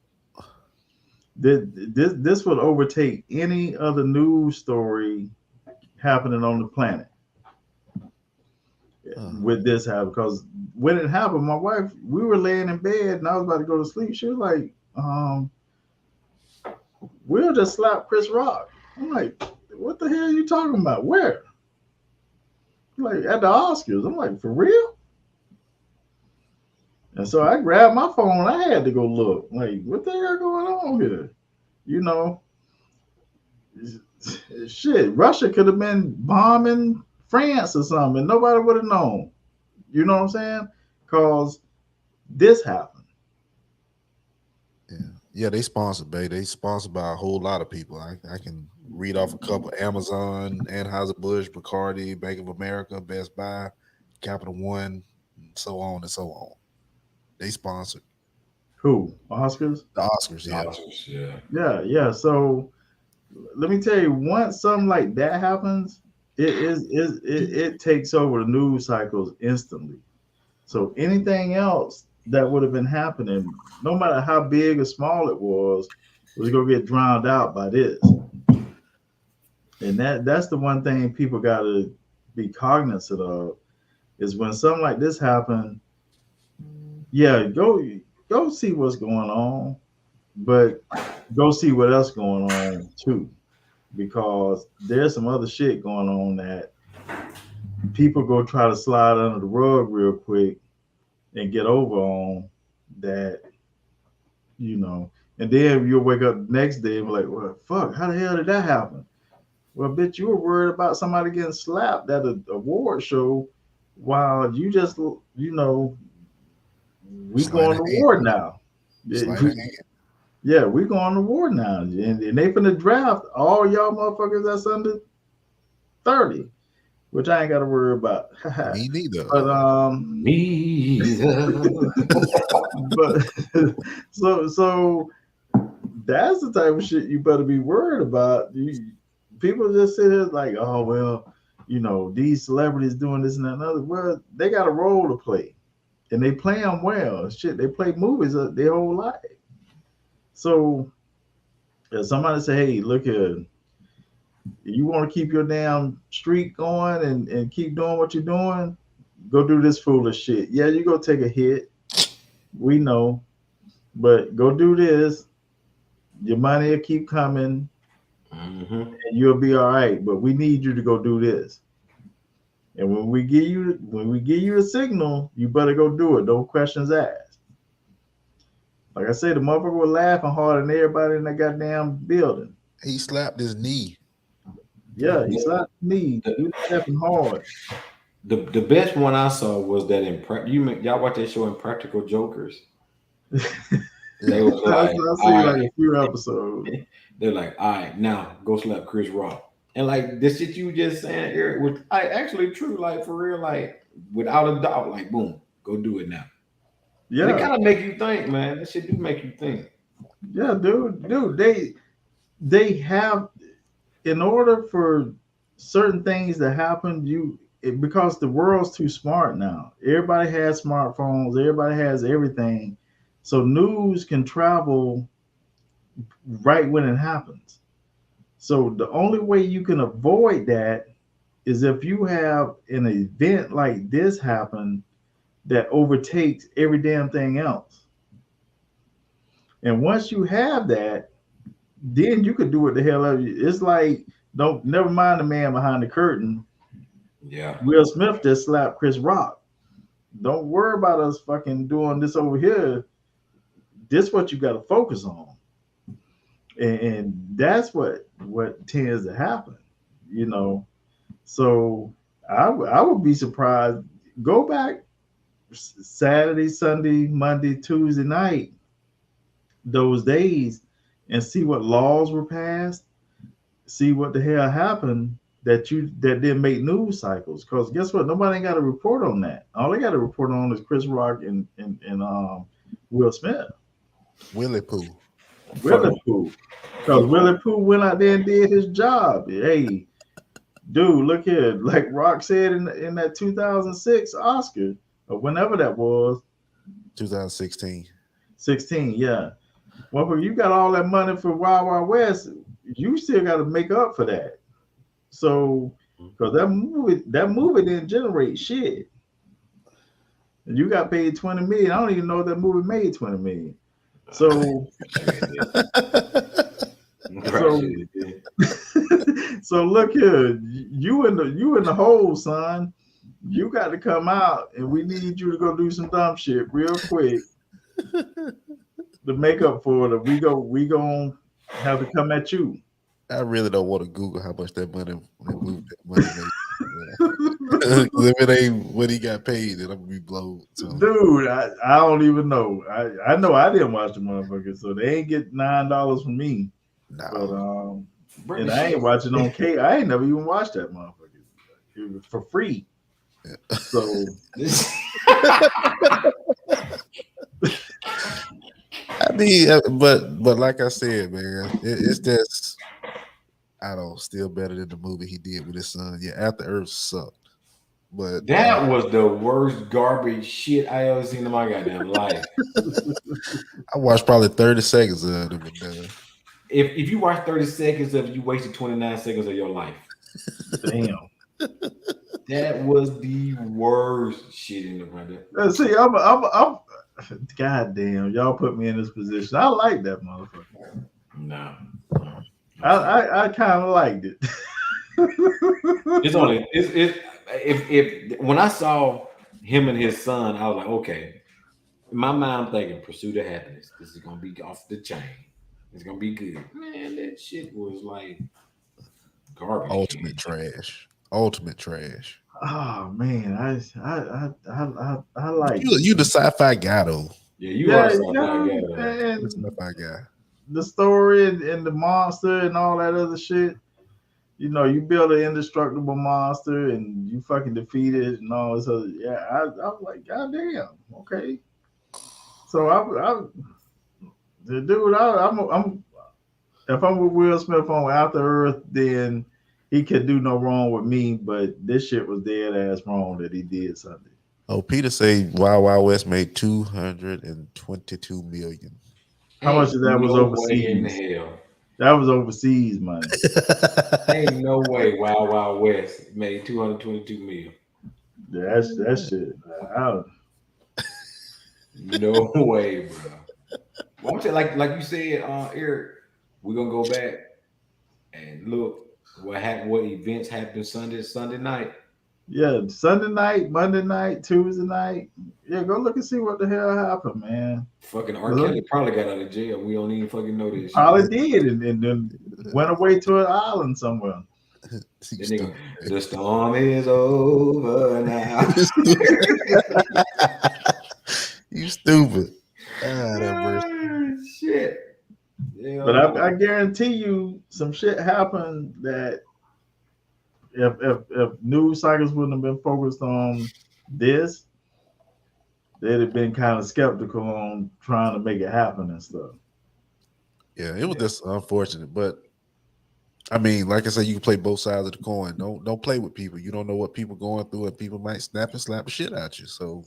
S2: this would overtake any other news story happening on the planet with this happen. Because when it happened, my wife, we were laying in bed and I was about to go to sleep. She was like, we'll just slap Chris Rock. I'm like, what the hell are you talking about? Where? Like at the Oscars. I'm like, for real? And so I grabbed my phone. I had to go look. Like, what the hell going on here? You know, shit. Russia could have been bombing France or something. And nobody would have known. You know what I'm saying? Because this happened.
S3: Yeah, they sponsored, babe. They sponsored by a whole lot of people. I can read off a couple: Amazon, Anheuser-Busch, Bacardi, Bank of America, Best Buy, Capital One, and so on and so on. They sponsored
S2: Who? Oscars?
S3: the Oscars. Yeah,
S1: Oscars, yeah.
S2: Yeah. So let me tell you, once something like that happens, it takes over the news cycles instantly. So anything else that would have been happening, no matter how big or small it was gonna get drowned out by this. And that's the one thing people gotta be cognizant of is when something like this happens, yeah, go see what's going on, but go see what else going on too. Because there's some other shit going on that people go try to slide under the rug real quick and get over on that, and then you'll wake up the next day and be like, well, fuck, how the hell did that happen? Well, bitch, you were worried about somebody getting slapped at an award show while you just, we
S3: Sleight
S2: going
S3: of
S2: to
S3: hand.
S2: war now.
S3: Sleight of hand.
S2: Yeah, we going to war now. And they finna draft all y'all motherfuckers that's under 30, which I ain't got to worry about.
S3: Me neither.
S2: But
S1: Me.
S2: but so that's the type of shit you better be worried about. People just sit here like, oh well, these celebrities doing this and that and other. Well, they got a role to play, and they play them well. Shit, they play movies their whole life. So if somebody say, hey, look here, you want to keep your damn streak going and keep doing what you're doing, go do this foolish shit. Yeah, you go take a hit. We know. But go do this. Your money will keep coming. And you'll be all right. But we need you to go do this. And when we give you a signal, you better go do it. No questions asked. Like I said, the motherfucker was laughing harder than everybody in that goddamn building.
S3: He slapped his knee.
S2: Yeah, he slapped me. He was laughing hard.
S1: The best one I saw was that y'all watch that show Impractical Jokers? They was like,
S2: I see like a few episodes.
S1: They're like, all right, now go slap Chris Rock. And like this shit you just saying, Eric, was actually true, like for real, like without a doubt, like boom, go do it now. Yeah, it kind of make you think, man. That shit do make you think.
S2: Yeah, dude, they have, in order for certain things to happen, because the world's too smart now. Everybody has smartphones. Everybody has everything. So news can travel right when it happens. So the only way you can avoid that is if you have an event like this happen that overtakes every damn thing else. And once you have that, then you could do what the hell ever. It's like, never mind the man behind the curtain.
S1: Yeah.
S2: Will Smith just slapped Chris Rock. Don't worry about us fucking doing this over here. This is what you got to focus on. And that's what tends to happen, So I would be surprised. Go back Saturday, Sunday, Monday, Tuesday night, those days, and see what laws were passed, see what the hell happened that didn't make news cycles. Because guess what? Nobody ain't got to report on that. All they got to report on is Chris Rock and Will Smith.
S3: Willie Pooh.
S2: Willie Pooh. Because Willie Pooh went out there and did his job. Hey, dude, look here. Like Rock said in that 2006 Oscar, or whenever that was.
S3: 2016.
S2: 16, yeah. Well, you got all that money for Wild Wild West, you still got to make up for that. So, because that movie didn't generate shit. And you got paid 20 million. I don't even know if that movie made 20 million. So, so look here, you in the hole, son. You got to come out, and we need you to go do some dumb shit real quick to make up for it. We gonna have to come at you.
S3: I really don't want to Google how much that money made. If it ain't what he got paid, then I'm gonna be blown. So.
S2: Dude, I don't even know. I know I didn't watch the motherfucker, so they ain't get $9 from me.
S3: No.
S2: But and I ain't watching on K. I ain't never even watched that motherfucker. It was for free. Yeah. So
S3: I mean, but like I said, man, it's just still better than the movie he did with his son. Yeah, After Earth sucked. But
S1: that was the worst garbage shit I ever seen in my goddamn life.
S3: I watched probably 30 seconds of it.
S1: If you watch 30 seconds of it, you wasted 29 seconds of your life.
S2: Damn.
S1: That was the worst shit in the brother.
S2: See, I'm goddamn, y'all put me in this position. I like that motherfucker.
S1: No.
S2: I kind of liked it.
S1: If when I saw him and his son, I was like, okay. In my mind, I'm thinking Pursuit of Happiness. This is gonna be off the chain. It's gonna be good. Man, that shit was like garbage.
S3: Ultimate trash.
S2: Oh man, I like
S3: you the sci-fi guy though.
S1: Yeah, you are a
S3: sci-fi guy.
S2: The story and the monster and all that other shit. You know, you build an indestructible monster and you fucking defeat it and all this other. Yeah, I was like, goddamn, okay. So I'm if I'm with Will Smith on After Earth, then he could do no wrong with me. But this shit was dead ass wrong that he did something.
S3: Oh, Peter say Wild Wild West made $222 million.
S2: How much of that was overseas?
S1: In the hell.
S2: That was overseas money.
S1: Ain't no way Wild Wild West made $222 million.
S2: Yeah, that shit.
S1: No way, bro. Well, I'm saying, like you said, Eric, we're gonna go back and look what happened, what events happened Sunday night.
S2: Yeah, Sunday night, Monday night, Tuesday night. Yeah, go look and see what the hell happened, man.
S1: Fucking R. Kelly probably got out of jail. We don't even fucking know this.
S2: Probably did, and then went away to an island somewhere.
S1: The storm is over now.
S3: You stupid.
S1: Shit. Yeah.
S2: But I guarantee you some shit happened that if news cycles wouldn't have been focused on this, they'd have been kind of skeptical on trying to make it happen and stuff.
S3: Yeah, it was just unfortunate. But I mean, like I said, you can play both sides of the coin. Don't play with people. You don't know what people going through, and people might snap and slap the shit out you. So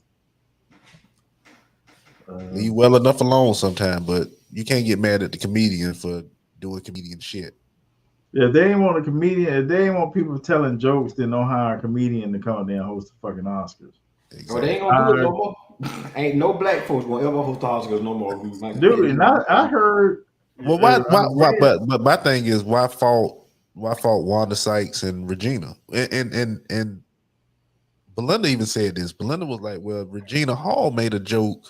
S3: leave well enough alone sometime, but you can't get mad at the comedian for doing comedian shit.
S2: Yeah, if they ain't want a comedian, if they ain't want people telling jokes, then don't hire a comedian to come out there and host the fucking Oscars.
S1: Exactly. Oh, they ain't gonna do it no more. Ain't no black folks gonna ever host the Oscars no more.
S2: Dude, and I heard.
S3: Well, why? But my thing is, why fault Wanda Sykes and Regina? And Belinda even said this. Belinda was like, "Well, Regina Hall made a joke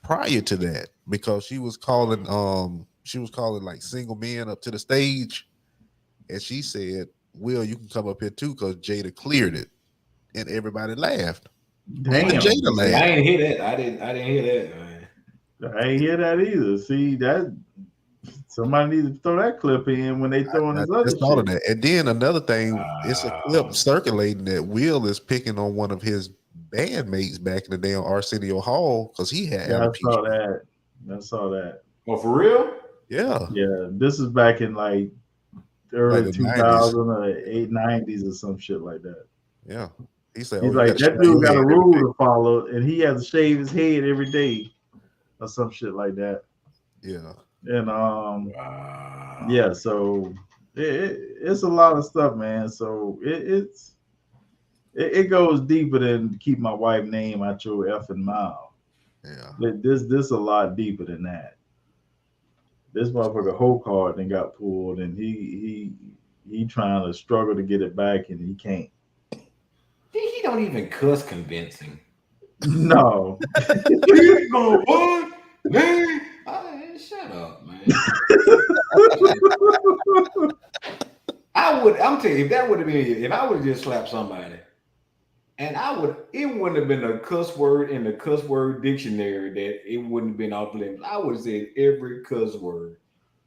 S3: prior to that because she was calling like single men up to the stage, and she said, "Will, you can come up here too," because Jada cleared it, and everybody laughed.
S2: Damn,
S3: Jada laughed.
S1: I didn't hear that. I didn't hear that. Man.
S2: I ain't hear that either. See that somebody needs to throw that clip in when they throw in this other shit.
S3: Of that. And then another thing, it's a clip circulating that Will is picking on one of his bandmates back in the day on Arsenio Hall because he had.
S2: Yeah, I saw that.
S1: Oh, for real?
S3: Yeah,
S2: Yeah, this is back in like early
S3: the
S2: 2000 or 90s or some shit like that.
S3: yeah. He said,
S2: He's
S3: "Oh, you
S2: like,
S3: got to
S2: that
S3: shave
S2: dude
S3: your
S2: got a
S3: head every
S2: rule
S3: day."
S2: to follow, and he has to shave his head every day or some shit like that.
S3: Yeah,
S2: And
S1: Wow.
S2: yeah, so it's a lot of stuff, man. So it goes deeper than keep my wife's name out your effing mouth.
S3: yeah.
S2: This a lot deeper than that. This motherfucker whole card then got pulled, and he trying to struggle to get it back, and he can't.
S1: He don't even cuss convincing.
S2: No.
S1: He's going, what? Man. Shut up, man. I'm telling you, if that would have been, if I would have just slapped somebody, and it wouldn't have been a cuss word in the cuss word dictionary that it wouldn't have been off limits. I would have said every cuss word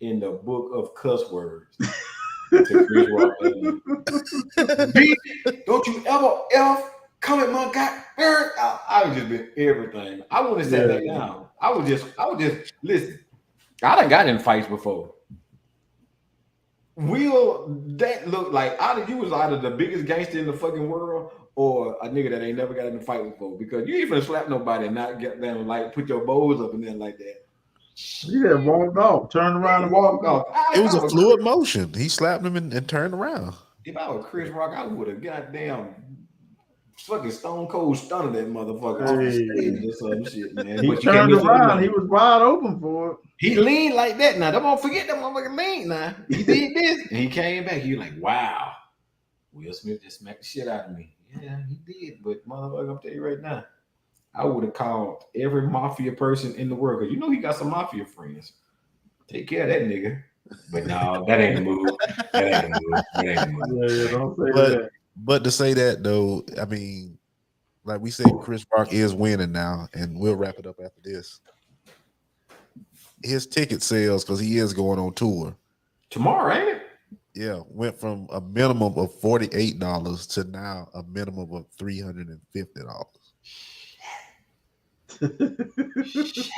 S1: in the book of cuss words to Chris Rock. Bitch, don't you ever come at my guy. I would just been everything. I wouldn't have sat back down. I would just listen. I done got in fights before. Will that look like you was either the biggest gangster in the fucking world or a nigga that ain't never got in a fight before? Because you ain't finna slap nobody and not get them like put your bows up and then like that.
S2: He just walked off, turned around and walked off.
S3: It was a fluid motion. He slapped him and turned around.
S1: If I was Chris Rock, I would have goddamn fucking stone cold stunned that motherfucker off the stage or some shit, man.
S2: He turned around. He was wide open for it.
S1: He leaned like that. Now, don't forget that motherfucker leaned. Now he did this, and he came back. He was like, "Wow, Will Smith just smacked the shit out of me." Yeah, he did. But motherfucker, I'm telling you right now, I would have called every mafia person in the world because you know he got some mafia friends. Take care of that nigga. But no, that ain't the move. That ain't the move. That ain't the move.
S2: Yeah, don't say that.
S3: But to say that though, I mean, like we said, Chris Rock is winning now, and we'll wrap it up after this. His ticket sales, because he is going on tour
S1: tomorrow, ain't it?
S3: Yeah, went from a minimum of $48 to now a minimum of $350.
S1: Because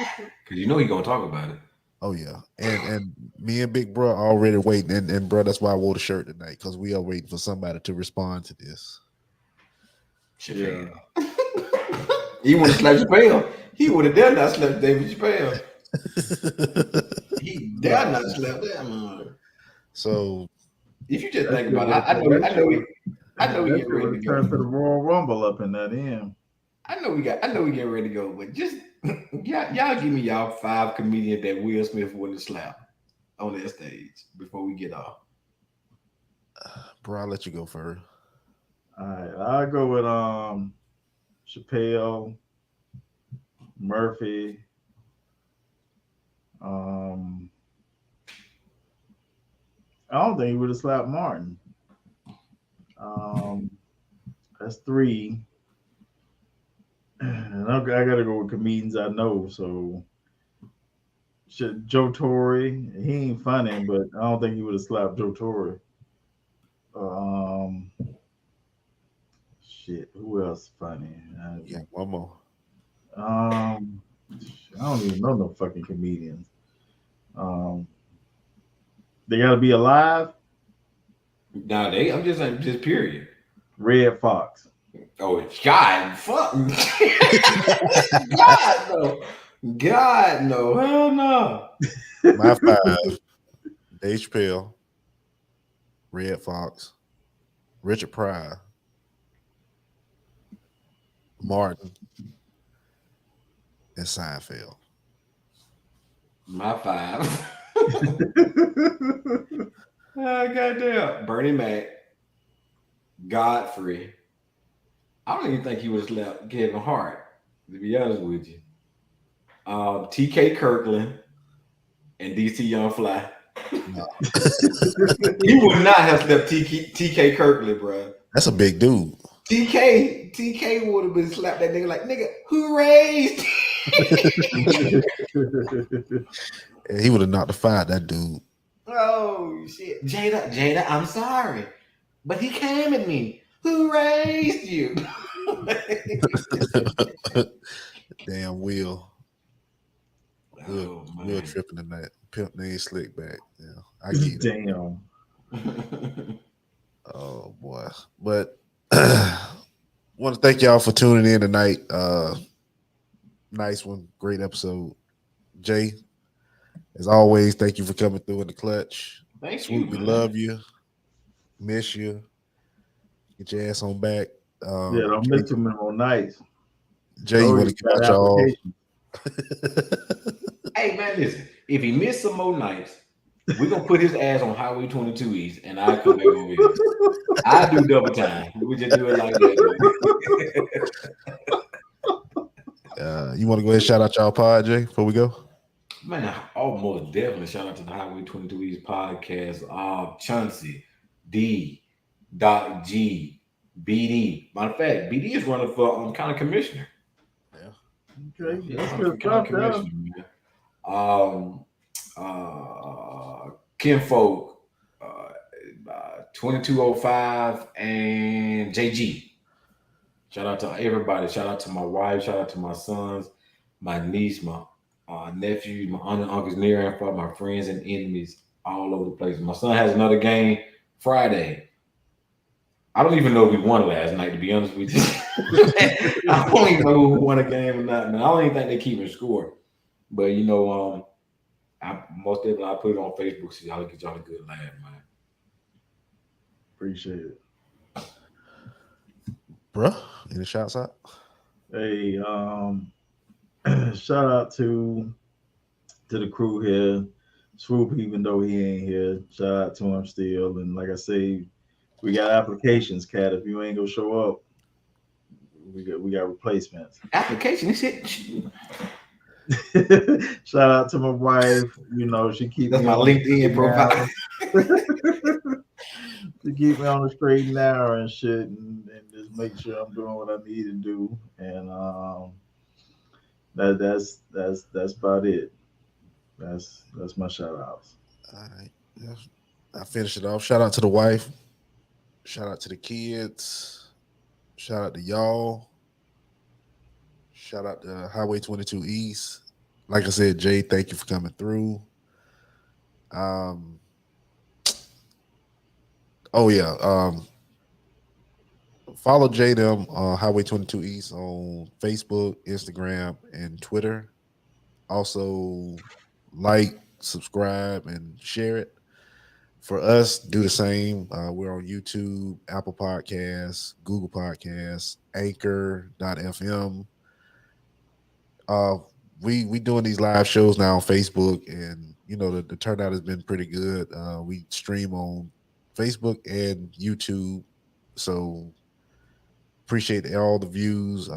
S1: you know he gonna talk about it.
S3: Oh yeah, and me and Big Bro are already waiting, and bro, that's why I wore the shirt tonight, because we are waiting for somebody to respond to this.
S1: Yeah. He would have slapped Chappelle. He would have dare not slapped David Chappelle. He dare not slap that man.
S3: So
S1: if you just think about it, I know we get ready to go.
S2: Turn to the Royal Rumble up in that end.
S1: I know we getting ready to go, but just y'all give me y'all 5 comedians that Will Smith wouldn't slap on that stage before we get off.
S3: Bro, I'll let you go first.
S2: All right, I'll go with Chappelle, Murphy, I don't think he would have slapped Martin. That's 3. And I gotta go with comedians I know. So Joe Torre, he ain't funny, but I don't think he would have slapped Joe Torre. Shit, who else funny?
S3: Yeah, one more.
S2: I don't even know no fucking comedians. They gotta be alive.
S1: Nah, I'm just saying, just period.
S2: Red Fox.
S1: Oh, God, fuck. God, no. God, no. Hell no.
S3: My 5, Dave Chappelle, Red Fox, Richard Pryor, Martin, and Seinfeld.
S1: My 5. Goddamn. Bernie Mac, Godfrey. I don't even think he was left Kevin Hart, to be honest with you. TK Kirkland and DC Young Fly.
S3: No.
S1: He would not have slept TK Kirkland, bro.
S3: That's a big dude.
S1: TK would have been slapped that nigga like, nigga, who raised?
S3: And he would have knocked the fire that dude.
S1: Oh shit, Jada, I'm sorry, but he came at me. Who raised you?
S3: Damn Will.
S1: Oh,
S3: We're
S1: man.
S3: tripping tonight. Pimp name slick back. Yeah, I get it.
S2: Damn.
S3: Oh boy. But want to thank y'all for tuning in tonight. Nice one, great episode. Jay, as always, thank you for coming through in the clutch.
S1: Thank
S3: Swoop,
S1: you,
S3: we
S1: man.
S3: love you. Miss you. Get your ass on back.
S2: Yeah, don't miss too many more nights.
S3: Jay, you want to give out y'all?
S1: Hey, man, listen. If he missed some more nights, we're going to put his ass on Highway 22 East, and I'll come back over here. I do double time. We just do it like
S3: that. You want to go ahead and shout out y'all pod, Jay, before we go?
S1: Man, almost definitely shout out to the Highway 22 East podcast. Chauncey, D, Doc G, BD. Matter of fact, BD is running for county commissioner.
S2: Yeah. Okay,
S1: He's
S2: that's
S1: running
S2: good
S1: for county
S2: stuff,
S1: commissioner, man. Kinfolk, 2205, and JG. Shout out to everybody. Shout out to my wife. Shout out to my sons, my niece, my nephew, my aunt and uncles near and far, my friends and enemies all over the place. My son has another game Friday. I don't even know if we won last night, to be honest with you. I don't even know who won a game or not, man. I don't even think they keep a score. But you know, I put it on Facebook so y'all get y'all a good laugh, man.
S2: Appreciate it.
S3: Bruh, any shouts out?
S2: Hey, shout out to the crew here. Swoop, even though he ain't here, shout out to him still. And like I say, we got applications, Cat. If you ain't gonna show up, we got replacements.
S1: Application, this shit.
S2: Shout out to my wife. You know, she keeps
S1: That's my LinkedIn profile.
S2: To keep me on the straight and narrow and shit, and just make sure I'm doing what I need to do. And that's about it. That's my shout outs.
S3: All right. Yeah. I finish it off. Shout out to the wife. Shout out to the kids. Shout out to y'all. Shout out to Highway 22 East. Like I said, Jay, thank you for coming through. Follow Jay them Highway 22 East on Facebook, Instagram, and Twitter. Also, like, subscribe, and share it. For us, do the same. We're on YouTube, Apple Podcasts, Google Podcasts, Anchor.fm. We doing these live shows now on Facebook, and you know the turnout has been pretty good. We stream on Facebook and YouTube, so appreciate all the views.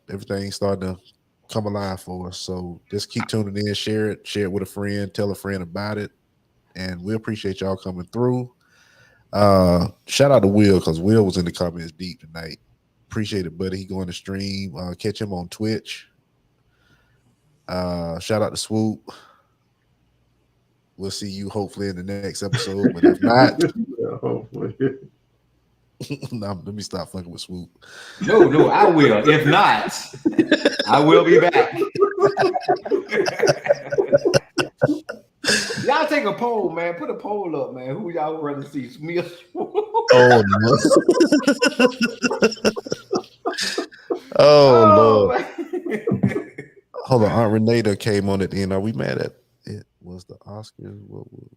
S3: Everything's starting to come alive for us. So just keep tuning in, share it with a friend, tell a friend about it, and we appreciate y'all coming through. Shout out to Will, because Will was in the comments deep tonight. Appreciate it, buddy. He going to stream. Catch him on Twitch. Shout out to Swoop. We'll see you hopefully in the next episode, but if not,
S2: Yeah, hopefully.
S3: no, let me stop fucking with Swoop.
S1: No, I will. If not, I will be back. Y'all take a poll, man. Put a poll up, man. Who y'all would rather see, me or Swoop?
S3: Oh no! Oh Lord! Hold on, Aunt Renata came on at the end. Are we mad at it? Was the Oscars? What was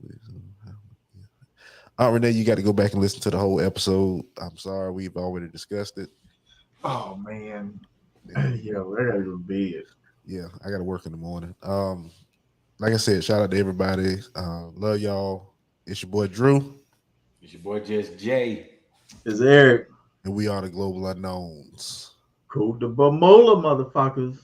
S3: Aunt Renee, you got to go back and listen to the whole episode. I'm sorry, we've already discussed it.
S2: Oh man, yeah, I gotta go to bed.
S3: Yeah, I got to work in the morning. Like I said, shout out to everybody. Love y'all. It's your boy Drew.
S1: It's your boy Just Jay.
S2: It's Eric.
S3: And we are the Global Unknowns.
S2: Cool the Bamola, motherfuckers.